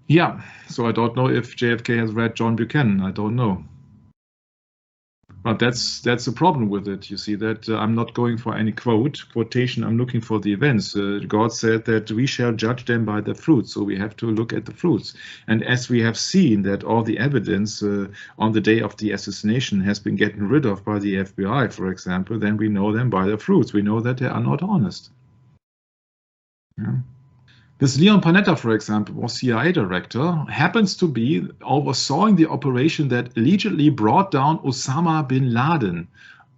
Yeah, so I don't know if JFK has read John Buchanan. I don't know. But that's the problem with it. You see that I'm not going for any quotation. I'm looking for the events. God said that we shall judge them by their fruits. So we have to look at the fruits. And as we have seen that all the evidence on the day of the assassination has been getting rid of by the FBI, for example, then we know them by their fruits. We know that they are not honest. Yeah. This Leon Panetta, for example, was CIA director, happens to be overseeing the operation that allegedly brought down Osama bin Laden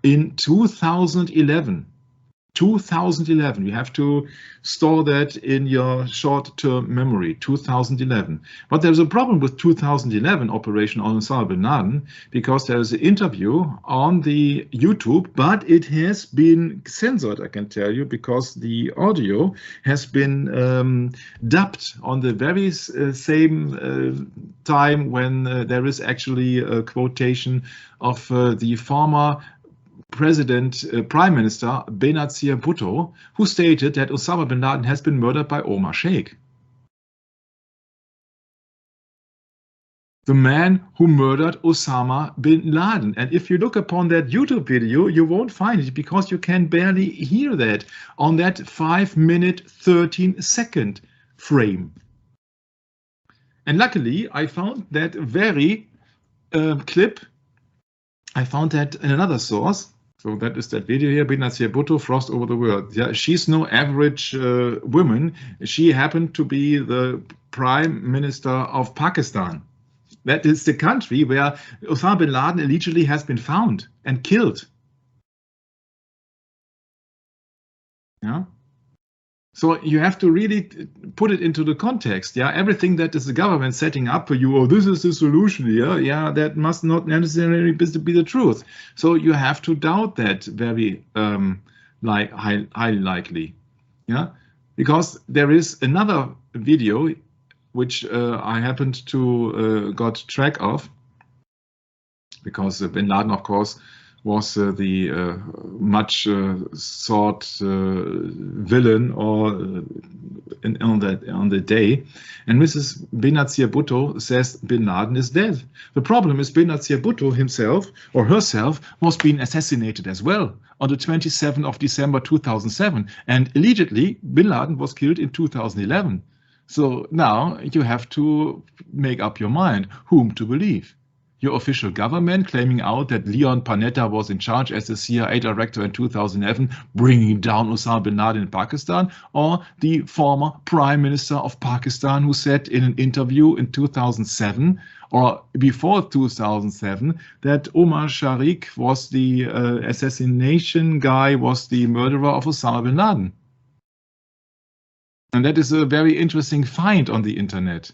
in 2011. 2011, you have to store that in your short-term memory, 2011. But there's a problem with 2011 operation on Osama bin Laden because there's an interview on the YouTube, but it has been censored, I can tell you, because the audio has been dubbed on the very same time when there is actually a quotation of the former Prime Minister Benazir Bhutto, who stated that Osama bin Laden has been murdered by Omar Sheikh. The man who murdered Osama bin Laden. And if you look upon that YouTube video, you won't find it because you can barely hear that on that 5-minute, 13-second frame. And luckily, I found that very clip. I found that in another source. So that is that video here, Benazir Bhutto, Frost Over the World. Yeah, she's no average woman. She happened to be the Prime Minister of Pakistan. That is the country where Osama bin Laden allegedly has been found and killed. Yeah. So you have to really put it into the context. Yeah, everything that is the government setting up for you, oh, this is the solution here. Yeah, that must not necessarily be the truth. So you have to doubt that very highly likely. Yeah, because there is another video which I happened to got track of, because bin Laden, of course, was the much sought villain or on the day. And Mrs. Benazir Bhutto says bin Laden is dead. The problem is Benazir Bhutto himself or herself was being assassinated as well on the 27th of December 2007. And allegedly bin Laden was killed in 2011. So now you have to make up your mind whom to believe. Your official government claiming out that Leon Panetta was in charge as the CIA director in 2011, bringing down Osama bin Laden in Pakistan, or the former Prime Minister of Pakistan who said in an interview in 2007 or before 2007 that Omar Sheikh was the assassination guy, was the murderer of Osama bin Laden. And that is a very interesting find on the internet.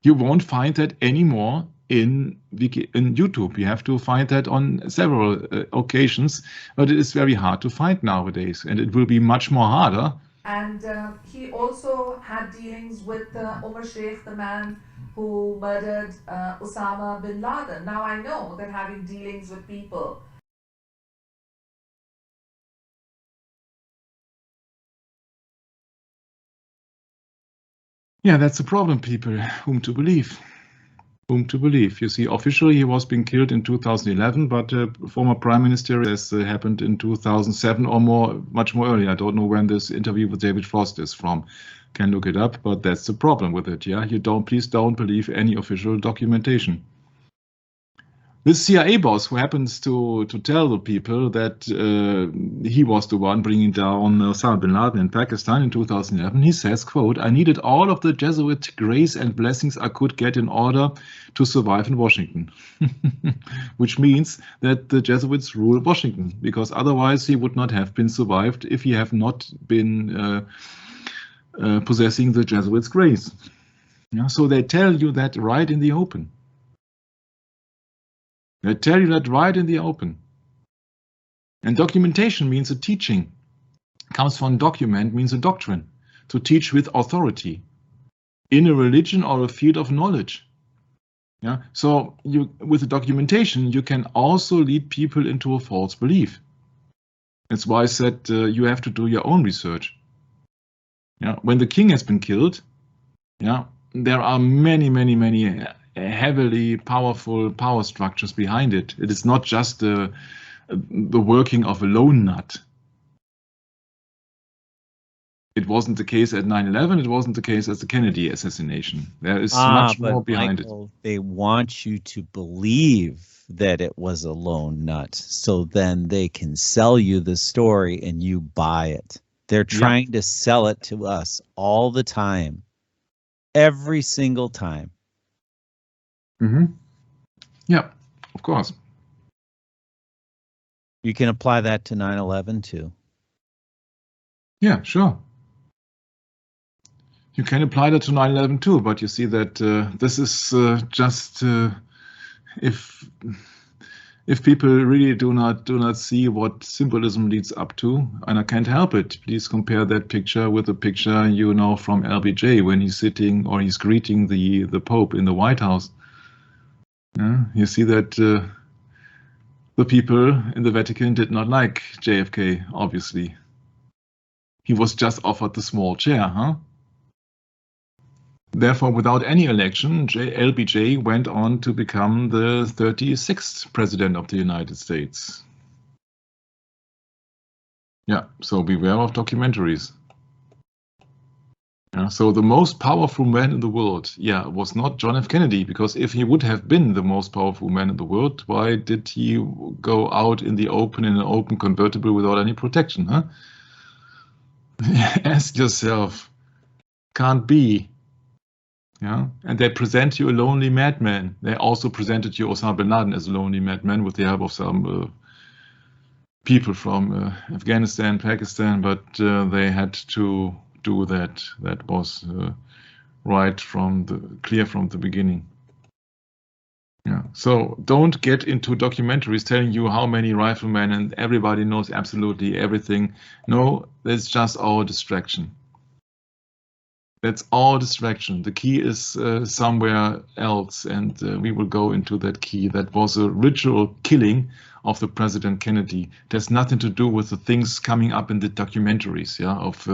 You won't find that anymore in YouTube. You have to find that on several occasions, but it is very hard to find nowadays, and it will be much more harder. And he also had dealings with Omar Sheikh, the man who murdered Osama bin Laden. Now I know that having dealings with people. Yeah, that's the problem, people. Whom to believe? Whom to believe? You see, officially he was being killed in 2011, but former prime minister says happened in 2007 or more, much more early. I don't know when this interview with David Frost is from. Can look it up, but that's the problem with it. Yeah, please don't believe any official documentation. This CIA boss who happens to tell the people that he was the one bringing down Osama bin Laden in Pakistan in 2011, he says, quote, "I needed all of the Jesuit grace and blessings I could get in order to survive in Washington," which means that the Jesuits rule Washington, because otherwise he would not have been survived if he have not been possessing the Jesuits' grace. Yeah, so they tell you that right in the open. They tell you that right in the open. And documentation means a teaching. Comes from document, means a doctrine. To teach with authority. In a religion or a field of knowledge. Yeah. So with the documentation, you can also lead people into a false belief. That's why I said you have to do your own research. Yeah. When the king has been killed, yeah, there are many heavily powerful power structures behind it. It is not just the working of a lone nut. It wasn't the case at 9/11. It wasn't the case at the Kennedy assassination. There is much more behind Michael, they want you to believe that it was a lone nut, so then they can sell you the story and you buy it. They're trying to sell it to us all the time, every single time. Mm-hmm. Yeah, of course. You can apply that to 9/11 too. Yeah, sure. You can apply that to 9/11 too, but you see that this is just if people really do not see what symbolism leads up to, and I can't help it. Please compare that picture with the picture you know from LBJ when he's sitting or he's greeting the Pope in the White House. Yeah, you see that the people in the Vatican did not like JFK, obviously. He was just offered the small chair, huh? Therefore, without any election, LBJ went on to become the 36th president of the United States. Yeah, so beware of documentaries. Yeah, so the most powerful man in the world, yeah, was not John F. Kennedy, because if he would have been the most powerful man in the world, why did he go out in the open in an open convertible without any protection, huh? Ask yourself, can't be. Yeah, and they present you a lonely madman. They also presented you Osama bin Laden as a lonely madman with the help of some people from Afghanistan, Pakistan, but they had to do that. That was clear from the beginning. Yeah. So don't get into documentaries telling you how many riflemen and everybody knows absolutely everything. No, that's just our distraction. That's all distraction. The key is somewhere else, and we will go into that key. That was a ritual killing of the President Kennedy. It has nothing to do with the things coming up in the documentaries. Yeah, of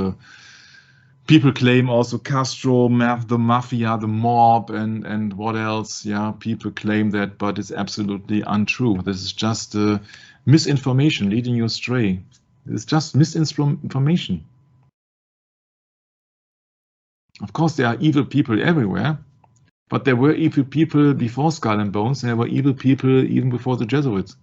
people claim also Castro, the mafia, the mob, and what else? Yeah, people claim that, but it's absolutely untrue. This is just misinformation leading you astray. It's just misinformation. Of course, there are evil people everywhere, but there were evil people before Skull and Bones. There were evil people even before the Jesuits.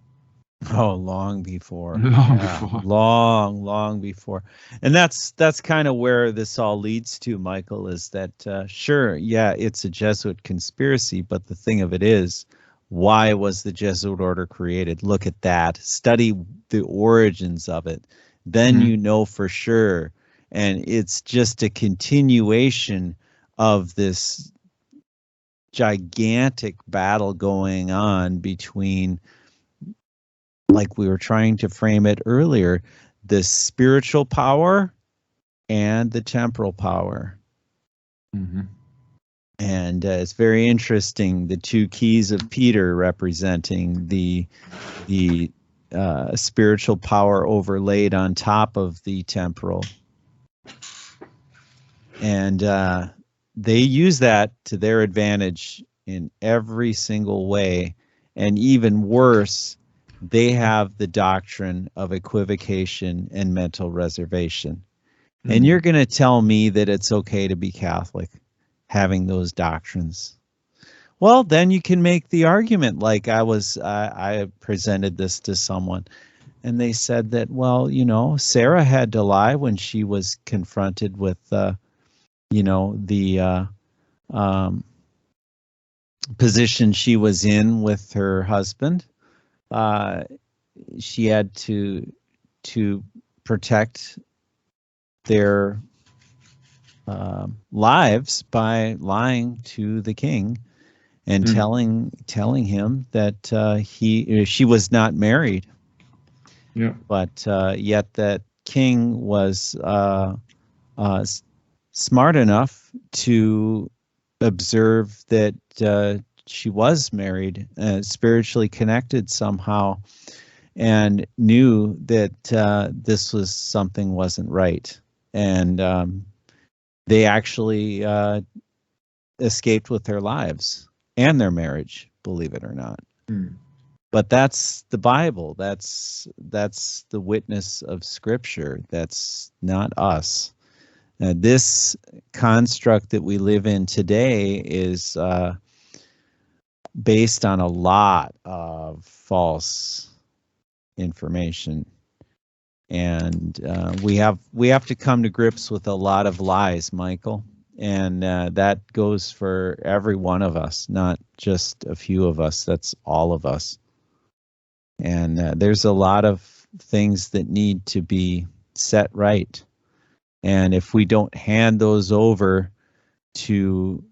Oh, long before. Before. Long before. And that's kind of where this all leads to, Michael, is that, sure, yeah, it's a Jesuit conspiracy, but the thing of it is, why was the Jesuit order created? Look at that. Study the origins of it. Then you know for sure. And it's just a continuation of this gigantic battle going on between, like we were trying to frame it earlier, the spiritual power and the temporal power. Mm-hmm. And it's very interesting, the two keys of Peter representing the spiritual power overlaid on top of the temporal. And they use that to their advantage in every single way. And even worse, they have the doctrine of equivocation and mental reservation. And you're going to tell me that it's okay to be Catholic having those doctrines. Well, then you can make the argument, like I presented this to someone, and they said that, well, you know, Sarah had to lie when she was confronted with, you know, the position she was in with her husband. She had to protect their lives by lying to the king and telling him that she was not married. Yeah. But yet that king was smart enough to observe that she was married, spiritually connected somehow, and knew that this was something wasn't right. And they actually escaped with their lives and their marriage, believe it or not. But that's the Bible. That's the witness of Scripture. That's not us. This construct that we live in today is based on a lot of false information, and we have to come to grips with a lot of lies, Michael, and that goes for every one of us, not just a few of us. That's all of us. And there's a lot of things that need to be set right. And if we don't hand those over to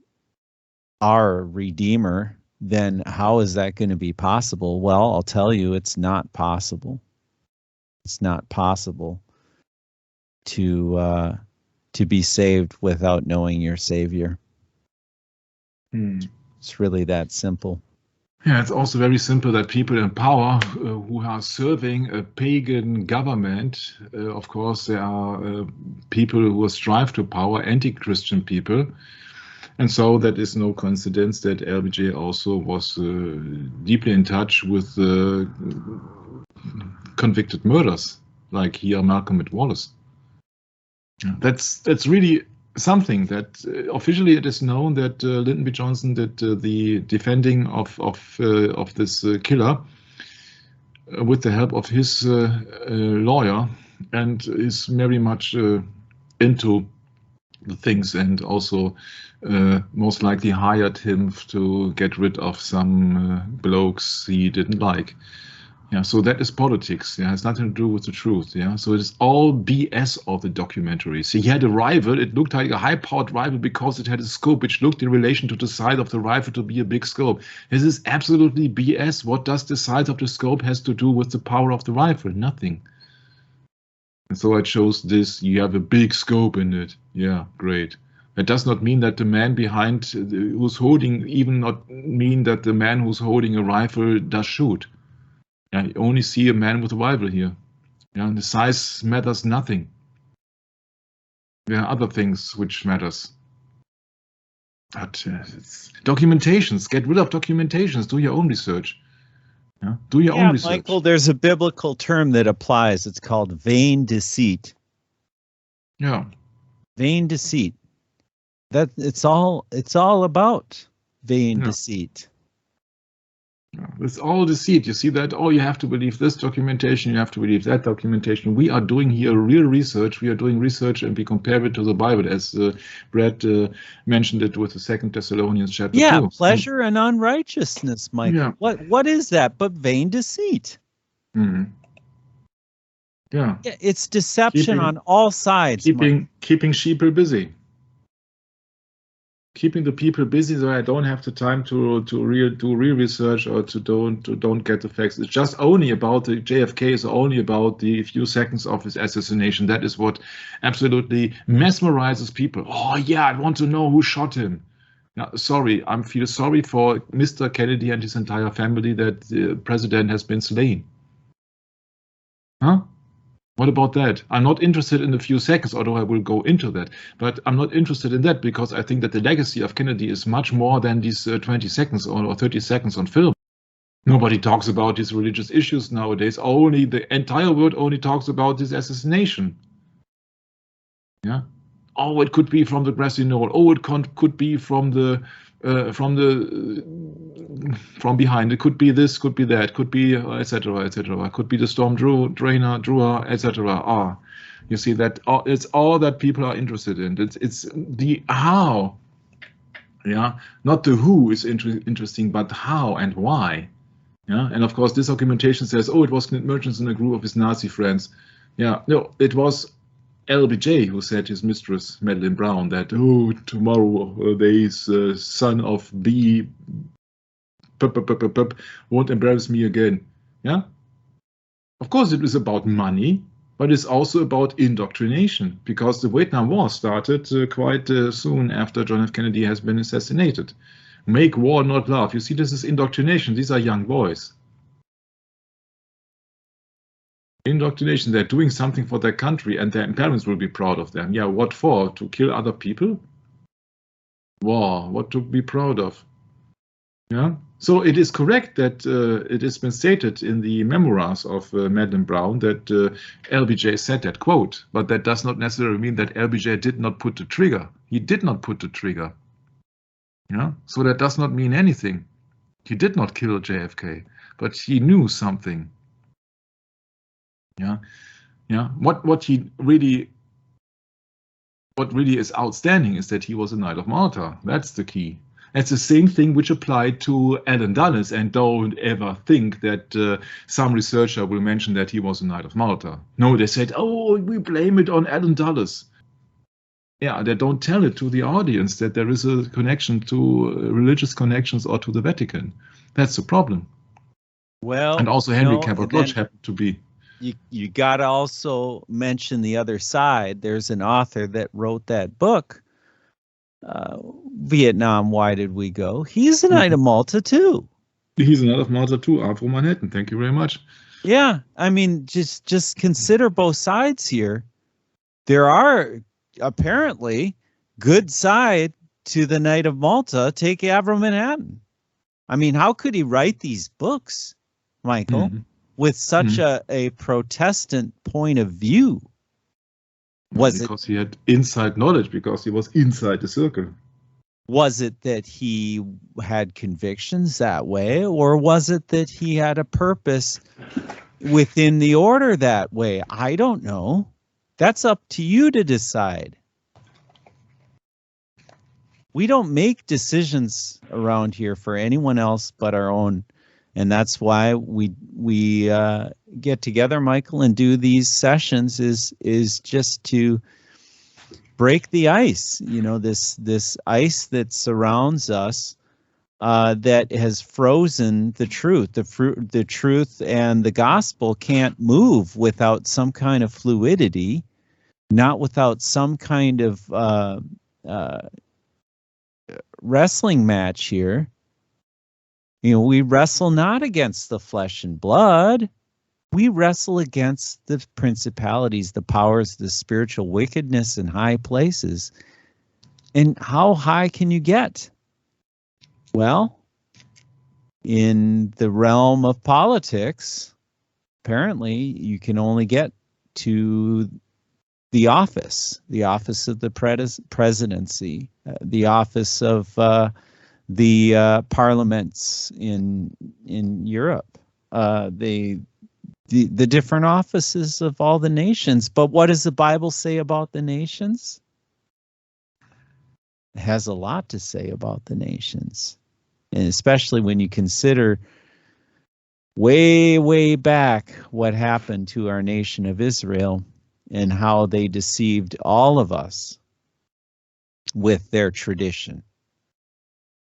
our Redeemer, then how is that going to be possible? Well, I'll tell you, it's not possible. It's not possible to be saved without knowing your Savior. It's really that simple. Yeah, it's also very simple that people in power who are serving a pagan government, of course, there are people who strive to power, anti-Christian people. And so that is no coincidence that LBJ also was deeply in touch with convicted murders, like here Malcolm Wallace. That's really something that officially it is known that Lyndon B. Johnson did the defending of this killer with the help of his lawyer, and is very much into the things, and also most likely hired him to get rid of some blokes he didn't like. Yeah, so that is politics. Yeah, it has nothing to do with the truth. Yeah, so it is all BS of the documentaries. He had a rifle. It looked like a high-powered rifle because it had a scope which looked in relation to the size of the rifle to be a big scope. This is absolutely BS. What does the size of the scope has to do with the power of the rifle? Nothing. And so I chose this. You have a big scope in it. Yeah, great. It does not mean that the man behind who's holding, even not mean that the man who's holding a rifle does shoot. Yeah, you only see a man with a rifle here. Yeah, and the size matters nothing. There are other things which matters. But documentations, get rid of documentations. Do your own research. Yeah, do your own research. Michael, there's a biblical term that applies. It's called vain deceit. Yeah, vain deceit. That it's all about vain deceit. It's all deceit. You see that? Oh, you have to believe this documentation. You have to believe that documentation. We are doing here real research. We are doing research, and we compare it to the Bible, as Brad mentioned it with the 2 Thessalonians chapter 2. Yeah, pleasure and unrighteousness, Michael. Yeah. What is that but vain deceit? Mm-hmm. Yeah, it's deception on all sides. Keeping sheeple busy. keeping the people busy, so I don't have the time to do real research or to don't get the facts. It's just only about the JFK is only about the few seconds of his assassination. That is what absolutely mesmerizes people. Oh yeah, I want to know who shot him. Now, sorry, I feel sorry for Mr. Kennedy and his entire family that the president has been slain. Huh? What about that? I'm not interested in a few seconds, although I will go into that. But I'm not interested in that because I think that the legacy of Kennedy is much more than these 20 seconds or 30 seconds on film. Nobody talks about these religious issues nowadays. Only the entire world only talks about this assassination. Yeah. Oh, it could be from the grassy knoll. Oh, it could be from behind. It could be this, could be that, could be etc. etc. Could be the storm Drua, etc. Ah, you see that it's all that people are interested in. It's the how. Yeah, not the who is interesting, but how and why. Yeah, and of course this documentation says, oh, it was merchants in a group of his Nazi friends. Yeah, no, it was LBJ who said to his mistress, Madeleine Brown, that, oh, tomorrow this son of B won't embarrass me again. Yeah? Of course it is about money, but it's also about indoctrination, because the Vietnam War started quite soon after John F. Kennedy has been assassinated. Make war, not love. You see, this is indoctrination. These are young boys. Indoctrination, they're doing something for their country and their parents will be proud of them. Yeah, what for? To kill other people? War, what to be proud of? Yeah, so it is correct that it has been stated in the memoirs of Madeleine Brown that LBJ said that quote, but that does not necessarily mean that LBJ did not put the trigger. He did not put the trigger. Yeah, so that does not mean anything. He did not kill JFK, but he knew something. Yeah, yeah. What really is outstanding is that he was a Knight of Malta. That's the key. It's the same thing which applied to Alan Dulles, and don't ever think that some researcher will mention that he was a Knight of Malta. No, they said, oh, we blame it on Alan Dulles. Yeah, they don't tell it to the audience that there is a connection to religious connections or to the Vatican. That's the problem. Well, and also Henry Cabot Lodge happened to be. You got to also mention the other side. There's an author that wrote that book, Vietnam, Why Did We Go? He's a Knight of Malta too. He's a Knight of Malta too, Afro Manhattan. Thank you very much. Yeah, I mean, just consider both sides here. There are apparently good side to the Knight of Malta. Take Avro Manhattan. I mean, how could he write these books, Michael, with such a Protestant point of view? Because he had inside knowledge, because he was inside the circle. Was it that he had convictions that way, or was it that he had a purpose within the order that way? I don't know. That's up to you to decide. We don't make decisions around here for anyone else but our own. And that's why we get together, Michael, and do these sessions is just to break the ice. You know, this ice that surrounds us that has frozen the truth. The truth and the gospel can't move without some kind of fluidity, not without some kind of wrestling match here. You know, we wrestle not against the flesh and blood. We wrestle against the principalities, the powers, the spiritual wickedness in high places. And how high can you get? Well, in the realm of politics, apparently you can only get to the office of the presidency, the office of the parliaments in Europe, the different offices of all the nations. But what does the Bible say about the nations? It has a lot to say about the nations, and especially when you consider way back what happened to our nation of Israel and how they deceived all of us with their tradition.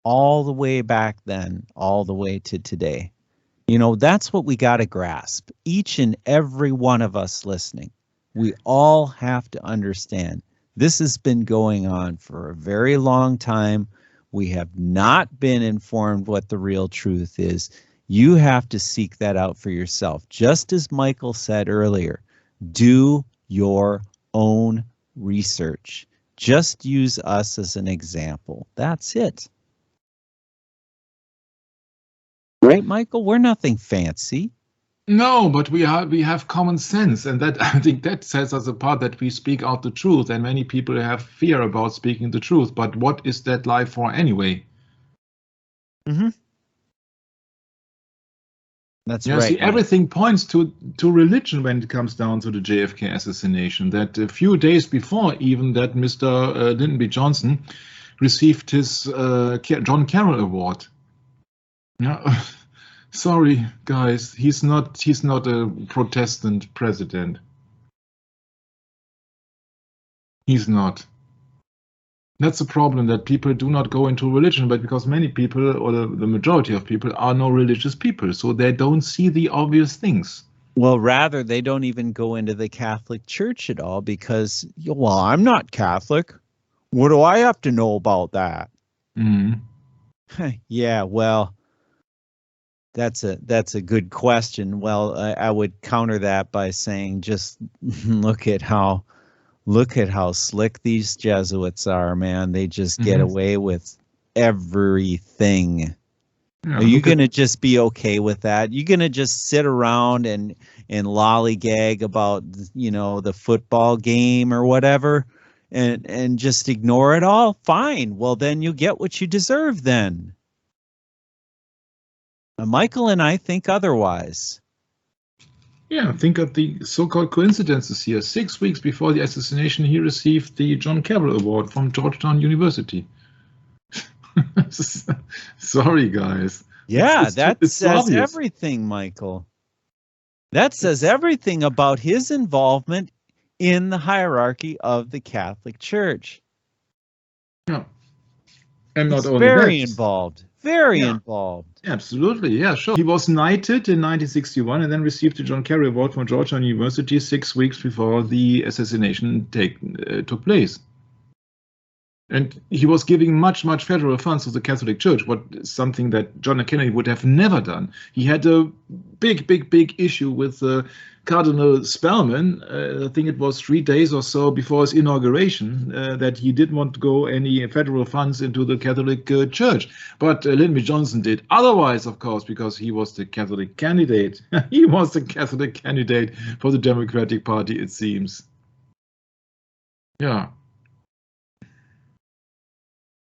all the way back then, all the way to today. You know, that's what we got to grasp. Each and every one of us listening, we all have to understand this has been going on for a very long time. We have not been informed what the real truth is. You have to seek that out for yourself. Just as Michael said earlier, do your own research. Just use us as an example. That's it. Right, Michael? We're nothing fancy. No, but we have common sense, and that I think that sets us apart, that we speak out the truth, and many people have fear about speaking the truth. But what is that lie for anyway? Mm-hmm. That's Yeah, right. see, everything points to religion when it comes down to the JFK assassination. That a few days before even that Mr. Lyndon B. Johnson received his John Carroll Award. Yeah. Sorry, guys, he's not a Protestant president. He's not. That's the problem, that people do not go into religion, but because many people, or the majority of people, are no religious people, so they don't see the obvious things. Well, rather, they don't even go into the Catholic Church at all because, well, I'm not Catholic. What do I have to know about that? Mm-hmm. Yeah, well, that's a good question. Well, I would counter that by saying just look at how slick these Jesuits are, man. They just get away with everything. Yeah, are you going to just be okay with that? You're going to just sit around and lollygag about, you know, the football game or whatever and just ignore it all? Fine. Well, then you get what you deserve then. Michael and I think otherwise. Yeah, think of the so-called coincidences here. 6 weeks before the assassination, he received the John Carroll Award from Georgetown University. Sorry, guys. Yeah, that it's says obvious. everything, Michael. That says everything about his involvement in the hierarchy of the Catholic Church. Yeah. And not He's only very that. involved. Very involved. Absolutely, yeah, sure. He was knighted in 1961 and then received the John Carroll Award from Georgetown University 6 weeks before the assassination took place. And he was giving much federal funds to the Catholic Church, what is something that John F. Kennedy would have never done. He had a big issue with Cardinal Spellman. I think it was 3 days or so before his inauguration, that he didn't want to go any federal funds into the Catholic Church. But Lyndon B. Johnson did otherwise, of course, because he was the Catholic candidate. He was the Catholic candidate for the Democratic Party, it seems. Yeah.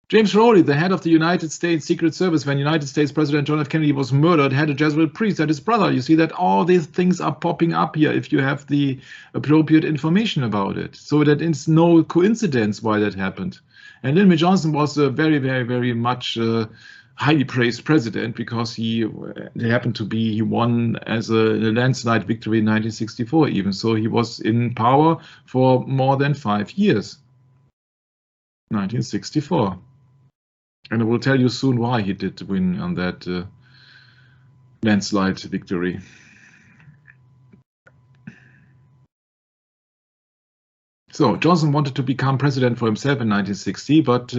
James Rowley, the head of the United States Secret Service when United States President John F. Kennedy was murdered, had a Jesuit priest as his brother. You see that all these things are popping up here if you have the appropriate information about it. So that it's no coincidence why that happened. And Lyndon B. Johnson was a very much highly praised president because he won as a landslide victory in 1964 even. So he was in power for more than 5 years. 1964. And I will tell you soon why he did win on that landslide victory. So Johnson wanted to become president for himself in 1960, but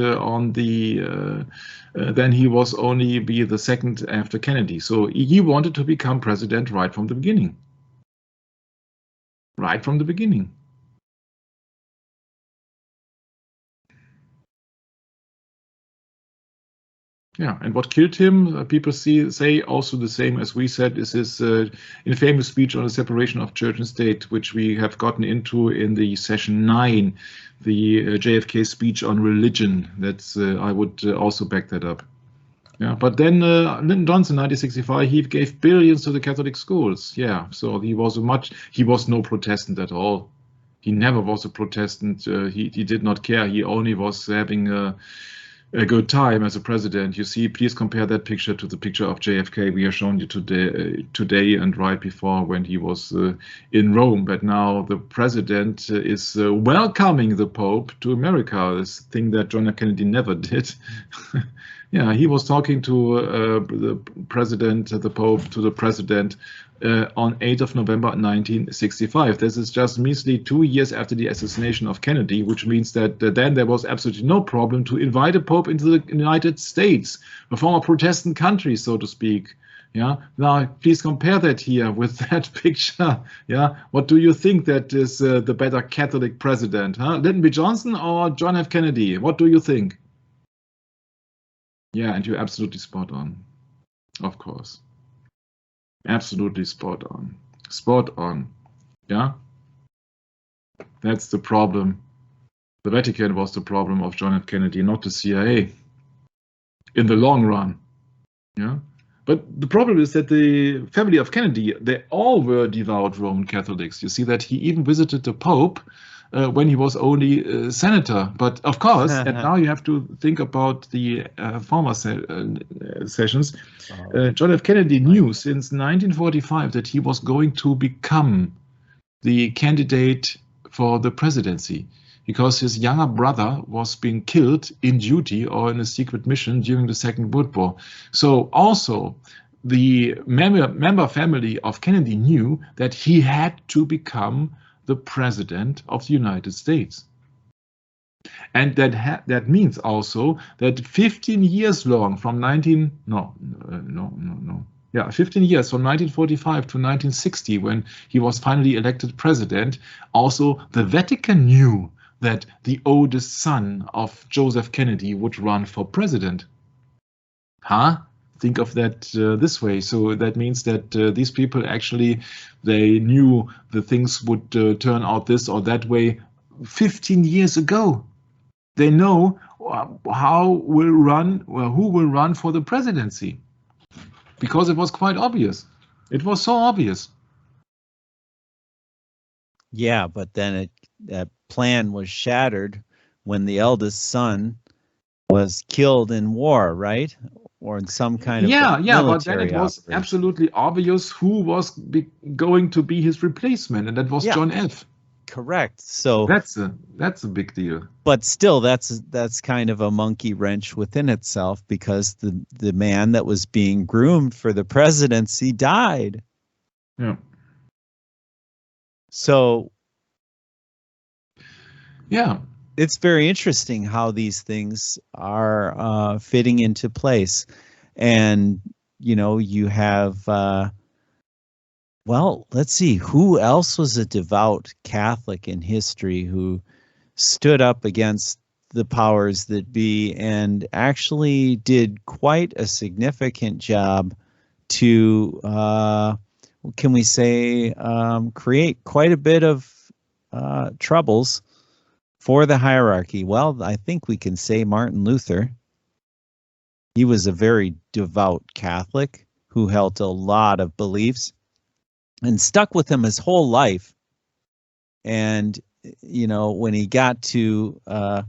then he was only be the second after Kennedy. So he wanted to become president right from the beginning. Right from the beginning. Yeah, and what killed him, people say also the same as we said, is his infamous speech on the separation of church and state, which we have gotten into in the session 9, the JFK speech on religion. That's I would also back that up. Yeah, but then Lyndon Johnson, 1965, he gave billions to the Catholic schools. Yeah, so he was no Protestant at all. He never was a Protestant. He did not care. He only was having a good time as a president. You see, please compare that picture to the picture of JFK we have shown you today and right before when he was in Rome. But now the president is welcoming the Pope to America, this thing that John F. Kennedy never did. Yeah, he was talking to the president on 8th of November 1965. This is just measly 2 years after the assassination of Kennedy, which means that then there was absolutely no problem to invite a Pope into the United States, a former Protestant country, so to speak. Yeah. Now, please compare that here with that picture. Yeah. What do you think that is the better Catholic president? Huh? Lyndon B. Johnson or John F. Kennedy? What do you think? Yeah, and you're absolutely spot on, of course. Absolutely spot on. Spot on. Yeah? That's the problem. The Vatican was the problem of John F. Kennedy, not the CIA. In the long run. Yeah? But the problem is that the family of Kennedy, they all were devout Roman Catholics. You see that he even visited the Pope when he was only senator. But of course, and now you have to think about the former sessions. John F. Kennedy knew since 1945 that he was going to become the candidate for the presidency because his younger brother was being killed in duty or in a secret mission during the Second World War. So also the member family of Kennedy knew that he had to become the president of the United States. And that means also that 15 years long from 15 years from 1945 to 1960 when he was finally elected president, also the Vatican knew that the oldest son of Joseph Kennedy would run for president. Huh? Think of that this way. So that means that these people actually, they knew the things would turn out this or that way 15 years ago. They know who will run for the presidency because it was quite obvious. It was so obvious. Yeah, but then that plan was shattered when the eldest son was killed in war, right? Or in some kind of but then it was absolutely obvious who was going to be his replacement, and that was John F. Correct. So that's a big deal. But still, that's kind of a monkey wrench within itself because the man that was being groomed for the presidency died. Yeah. So. Yeah. It's very interesting how these things are fitting into place. And, you have, well, let's see, who else was a devout Catholic in history who stood up against the powers that be and actually did quite a significant job to, can we say, create quite a bit of troubles for the hierarchy? Well, I think we can say Martin Luther. He was a very devout Catholic who held a lot of beliefs and stuck with them his whole life. And, when he got to the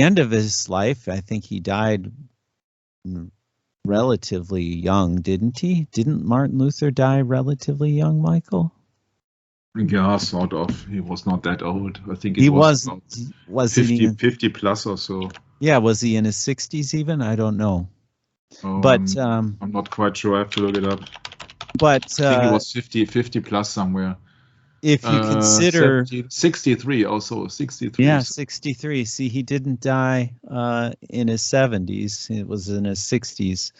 end of his life, I think he died relatively young, didn't he? Didn't Martin Luther die relatively young, Michael? Yeah, sort of. He was not that old. I think he was 50 plus or so. Yeah, was he in his 60s even? I don't know. But I'm not quite sure. I have to look it up. But I think he was 50 plus somewhere. If you consider 63 also, 63. Yeah, 63. See, he didn't die in his 70s. It was in his 60s.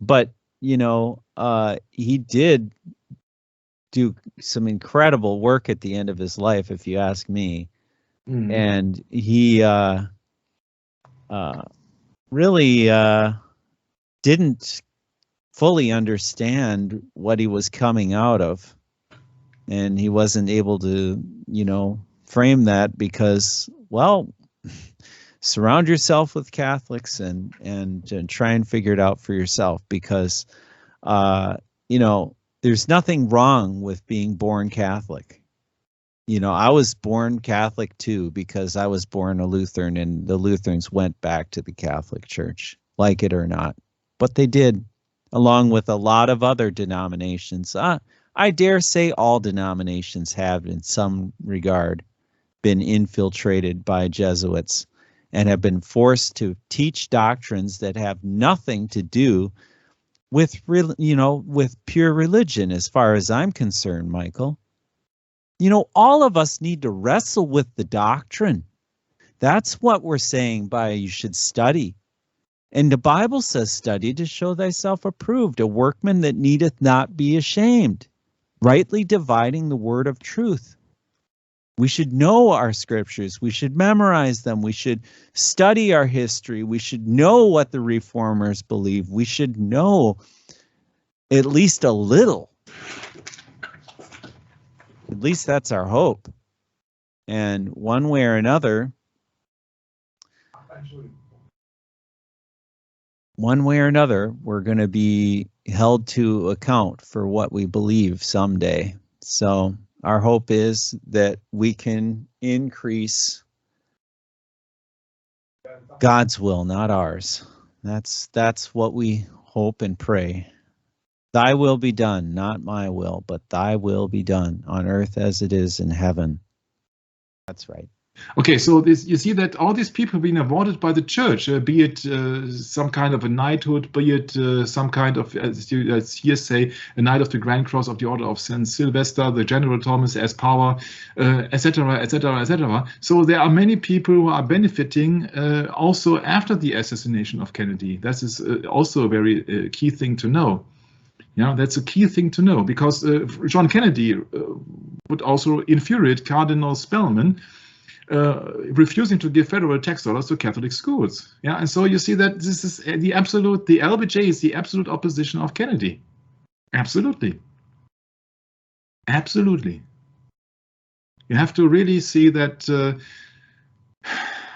But, he did do some incredible work at the end of his life, if you ask me. And he really didn't fully understand what he was coming out of. And he wasn't able to, frame that because, well, surround yourself with Catholics and try and figure it out for yourself because, there's nothing wrong with being born Catholic. You know, I was born Catholic too because I was born a Lutheran, and the Lutherans went back to the Catholic Church, like it or not. But they did, along with a lot of other denominations. I dare say all denominations have, in some regard, been infiltrated by Jesuits and have been forced to teach doctrines that have nothing to do with with pure religion, as far as I'm concerned, Michael. You know, all of us need to wrestle with the doctrine. That's what we're saying by you should study. And the Bible says, study to show thyself approved, a workman that needeth not be ashamed, rightly dividing the word of truth. We should know our scriptures. We should memorize them. We should study our history. We should know what the reformers believe. We should know at least a little. At least that's our hope. And one way or another, we're going to be held to account for what we believe someday. So our hope is that we can increase God's will, not ours. That's what we hope and pray. Thy will be done, not my will, but thy will be done on earth as it is in heaven. That's right. Okay, so you see that all these people have been awarded by the church, be it some kind of a knighthood, be it some kind of, as you here say, a Knight of the Grand Cross of the Order of St. Sylvester, the General Thomas S. Power, etc., etc., etc. So there are many people who are benefiting also after the assassination of Kennedy. That is also a very key thing to know. Yeah, that's a key thing to know, because John Kennedy would also infuriate Cardinal Spellman, refusing to give federal tax dollars to Catholic schools. Yeah, and so you see that this is the LBJ is the absolute opposition of Kennedy. Absolutely. Absolutely. You have to really see that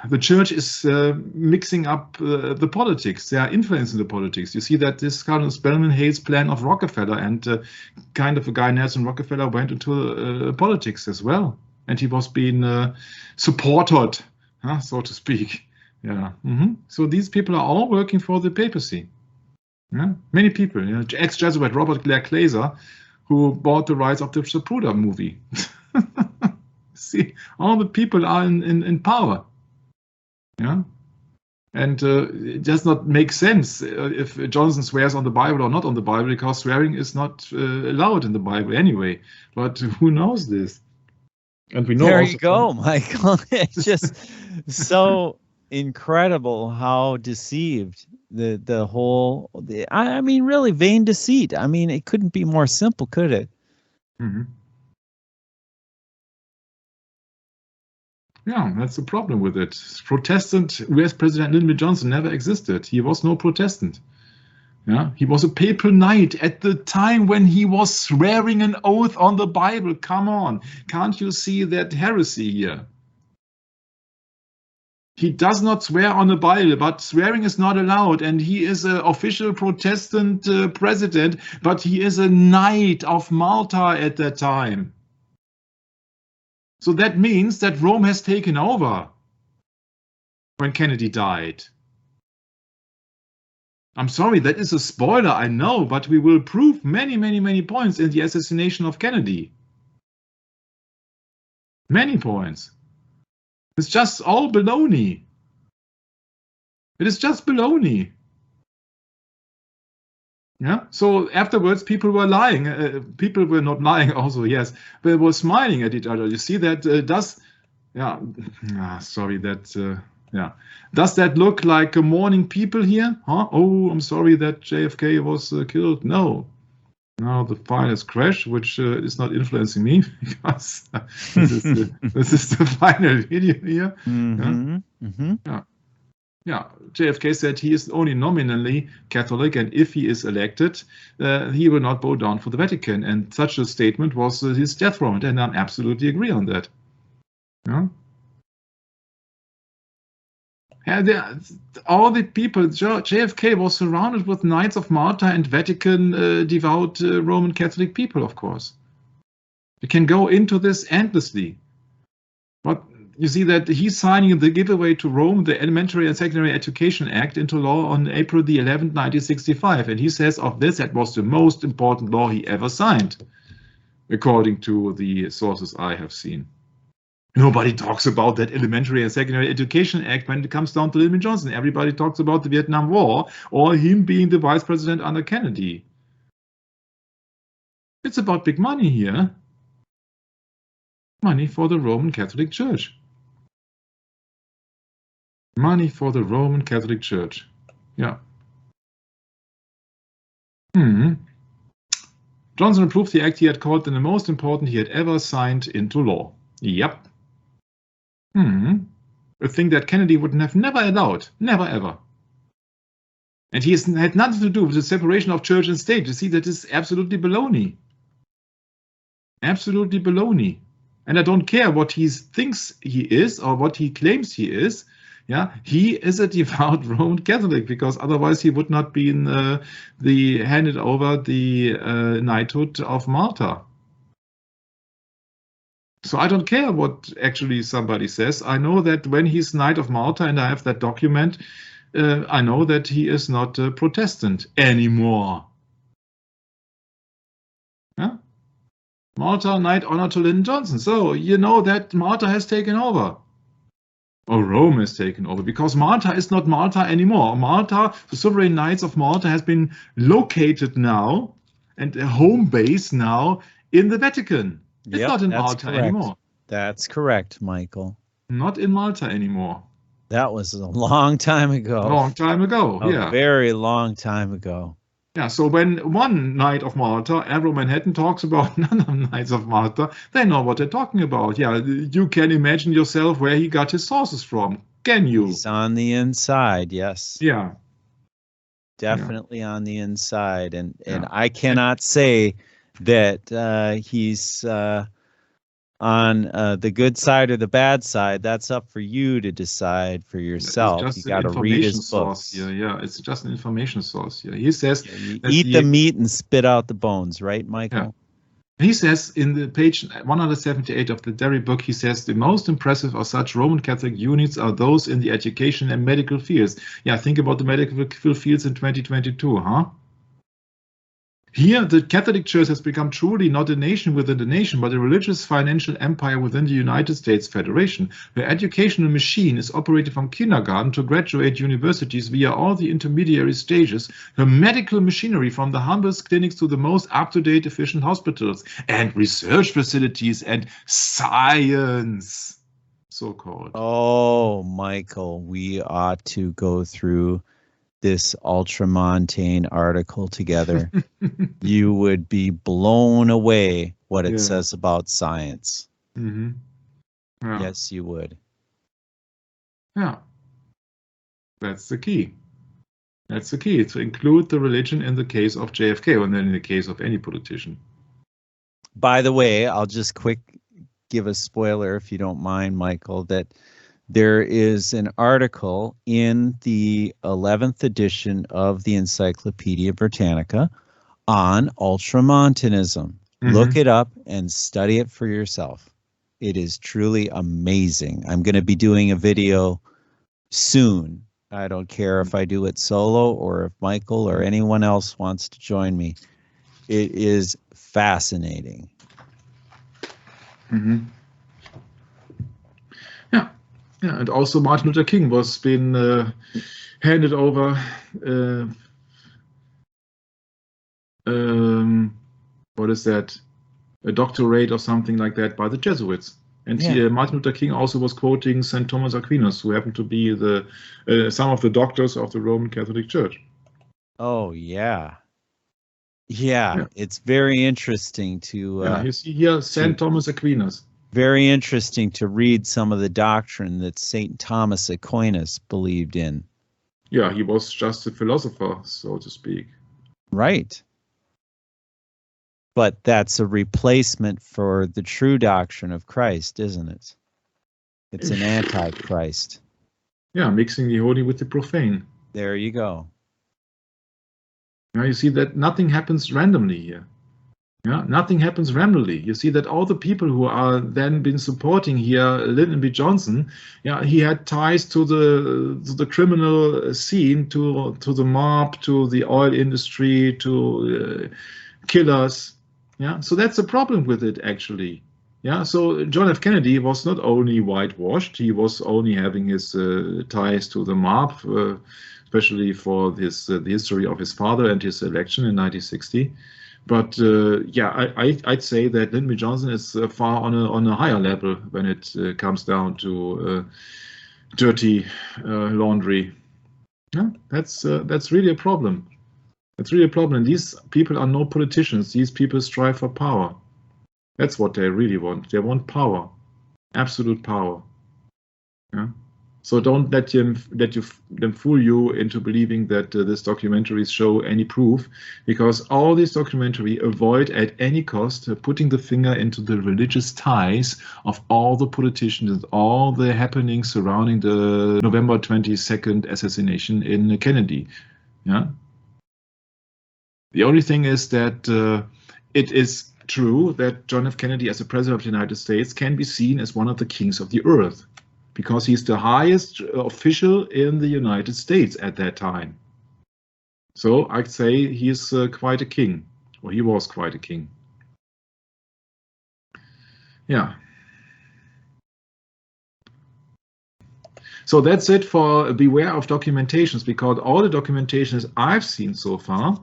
the church is mixing up the politics. They are influencing the politics. You see that this Cardinal Spellman hates plan of Rockefeller, and kind of a guy, Nelson Rockefeller, went into politics as well. And he was being supported, so to speak. Yeah. So these people are all working for the papacy. Yeah? Many people. You know, ex-Jesuit Robert Glaser, who bought the rights of the Zapruder movie. See, all the people are in power. Yeah. And it does not make sense if Johnson swears on the Bible or not on the Bible, because swearing is not allowed in the Bible anyway. But who knows this? And we know there you go, Michael. It's just so incredible how deceived the whole. I mean, really vain deceit. I mean, it couldn't be more simple, could it? Yeah, that's the problem with it. Protestant U.S. President Lyndon B. Johnson never existed. He was no Protestant. Yeah, he was a papal knight at the time when he was swearing an oath on the Bible. Come on, can't you see that heresy here? He does not swear on the Bible, but swearing is not allowed. And he is an official Protestant president, but he is a knight of Malta at that time. So that means that Rome has taken over when Kennedy died. I'm sorry, that is a spoiler, I know, but we will prove many, many, many points in the assassination of Kennedy. Many points. It's just all baloney. It is just baloney. Yeah. So afterwards, people were lying. People were not lying also, yes. They were smiling at each other. You see that does, yeah. Sorry, that, yeah. Does that look like mourning people here? Huh? Oh, I'm sorry that JFK was killed. No. Now the file has crashed, which is not influencing me because this is the final video here. Yeah. Yeah, JFK said he is only nominally Catholic, and if he is elected, he will not bow down for the Vatican. And such a statement was his death warrant, and I absolutely agree on that. Yeah. Yeah, all the people, JFK was surrounded with Knights of Malta and Vatican devout Roman Catholic people, of course. We can go into this endlessly. But you see that he's signing the giveaway to Rome, the Elementary and Secondary Education Act, into law on April the 11th, 1965. And he says of this, that was the most important law he ever signed, according to the sources I have seen. Nobody talks about that Elementary and Secondary Education Act when it comes down to Lyndon Johnson. Everybody talks about the Vietnam War or him being the vice president under Kennedy. It's about big money here. Money for the Roman Catholic Church. Money for the Roman Catholic Church. Yeah. Johnson approved the act he had called the most important he had ever signed into law. Yep. A thing that Kennedy would have never allowed. Never, ever. And he had nothing to do with the separation of church and state. You see, that is absolutely baloney. Absolutely baloney. And I don't care what he thinks he is or what he claims he is. Yeah, he is a devout Roman Catholic, because otherwise he would not be handed over the knighthood of Malta. So I don't care what actually somebody says. I know that when he's Knight of Malta, and I have that document, I know that he is not a Protestant anymore. Yeah? Malta, Knight honor to Lyndon Johnson. So you know that Malta has taken over. Or Rome has taken over, because Malta is not Malta anymore. Malta, the sovereign knights of Malta, has been located now and a home base now in the Vatican. It's not in Malta anymore. That's correct, Michael. Not in Malta anymore. That was a long time ago. Long time ago, yeah. A very long time ago. Yeah, so when one Knight of Malta, Andrew Manhattan, talks about another Knights of Malta, they know what they're talking about. Yeah, you can imagine yourself where he got his sources from. Can you? He's on the inside, yes. Yeah. Definitely on the inside. And I cannot say that he's on the good side or the bad side. That's up for you to decide for yourself. You got to read his books. Yeah, it's just an information source. Yeah, he says eat the meat and spit out the bones, right, Michael? Yeah. He says in the page 178 of the Derry book, he says the most impressive of such Roman Catholic units are those in the education and medical fields. Yeah, think about the medical fields in 2022, huh? Here, the Catholic Church has become truly not a nation within the nation, but a religious financial empire within the United States Federation. Her educational machine is operated from kindergarten to graduate universities via all the intermediary stages. Her medical machinery from the humblest clinics to the most up-to-date efficient hospitals and research facilities and science, so-called. Oh, Michael, we ought to go through this ultramontane article together. You would be blown away what it says about science. Yeah. Yes, you would. Yeah. That's the key. That's the key, to include the religion in the case of JFK, and then in the case of any politician. By the way, I'll just give a spoiler, if you don't mind, Michael, that there is an article in the 11th edition of the Encyclopedia Britannica on ultramontanism. Look it up and study it for yourself. It is truly amazing. I'm going to be doing a video soon. I don't care if I do it solo or if Michael or anyone else wants to join me. It is fascinating. Yeah, and also Martin Luther King was been handed over what is that, a doctorate or something like that by the Jesuits. And Martin Luther King also was quoting St. Thomas Aquinas, who happened to be some of the doctors of the Roman Catholic Church. Oh, yeah. Yeah, it's very interesting to... you see here, St. Thomas Aquinas. Very interesting to read some of the doctrine that St. Thomas Aquinas believed in. Yeah, he was just a philosopher, so to speak. Right. But that's a replacement for the true doctrine of Christ, isn't it? It's an antichrist. Yeah, mixing the holy with the profane. There you go. Now you see that nothing happens randomly here. Yeah, nothing happens randomly. You see that all the people who are then been supporting here Lyndon B. Johnson, yeah, he had ties to the criminal scene, to the mob, to the oil industry, to killers. Yeah, so that's the problem with it actually. Yeah, so John F. Kennedy was not only whitewashed; he was only having his ties to the mob, especially for his the history of his father and his election in 1960. But yeah, I'd say that Lyndon B. Johnson is far on a higher level when it comes down to dirty laundry. Yeah, that's really a problem. It's really a problem. And these people are no politicians. These people strive for power. That's what they really want. They want power, absolute power. Yeah. So don't let them fool you into believing that these documentaries show any proof, because all these documentaries avoid at any cost putting the finger into the religious ties of all the politicians and all the happenings surrounding the November 22nd assassination in Kennedy. Yeah. The only thing is that it is true that John F. Kennedy, as the President of the United States, can be seen as one of the kings of the earth, because he's the highest official in the United States at that time. So I'd say he's quite a king, or he was quite a king. Yeah. So that's it for beware of documentations, because all the documentations I've seen so far,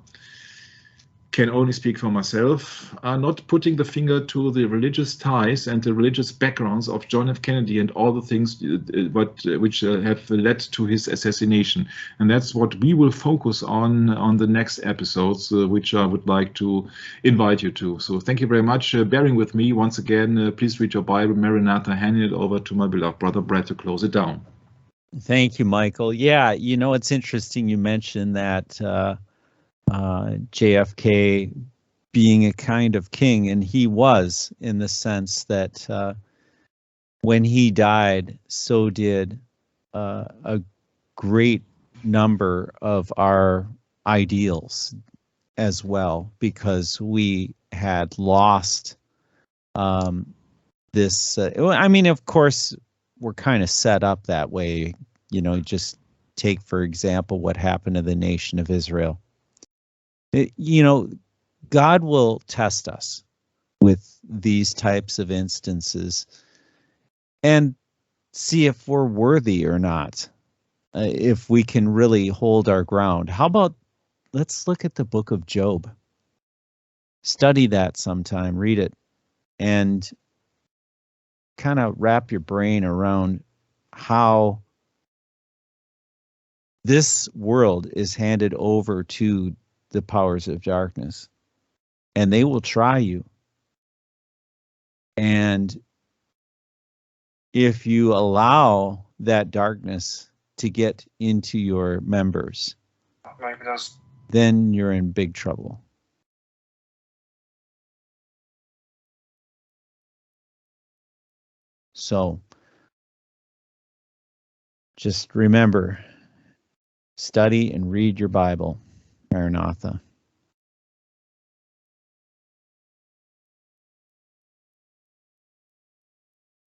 can only speak for myself, are not putting the finger to the religious ties and the religious backgrounds of John F. Kennedy and all the things which have led to his assassination. And that's what we will focus on the next episodes, which I would like to invite you to. So thank you very much bearing with me. Once again, please read your Bible, Maranatha, handing it over to my beloved brother Brett to close it down. Thank you, Michael. Yeah, you know, it's interesting you mentioned that JFK being a kind of king, and he was, in the sense that when he died, so did a great number of our ideals as well, because we had lost this. I mean, of course, we're kind of set up that way. You know, just take, for example, what happened to the nation of Israel. You know, God will test us with these types of instances and see if we're worthy or not, if we can really hold our ground. How about, let's look at the book of Job. Study that sometime, read it, and kind of wrap your brain around how this world is handed over to the powers of darkness, and they will try you. And if you allow that darkness to get into your members, then you're in big trouble. So just remember, study and read your Bible. Maranatha.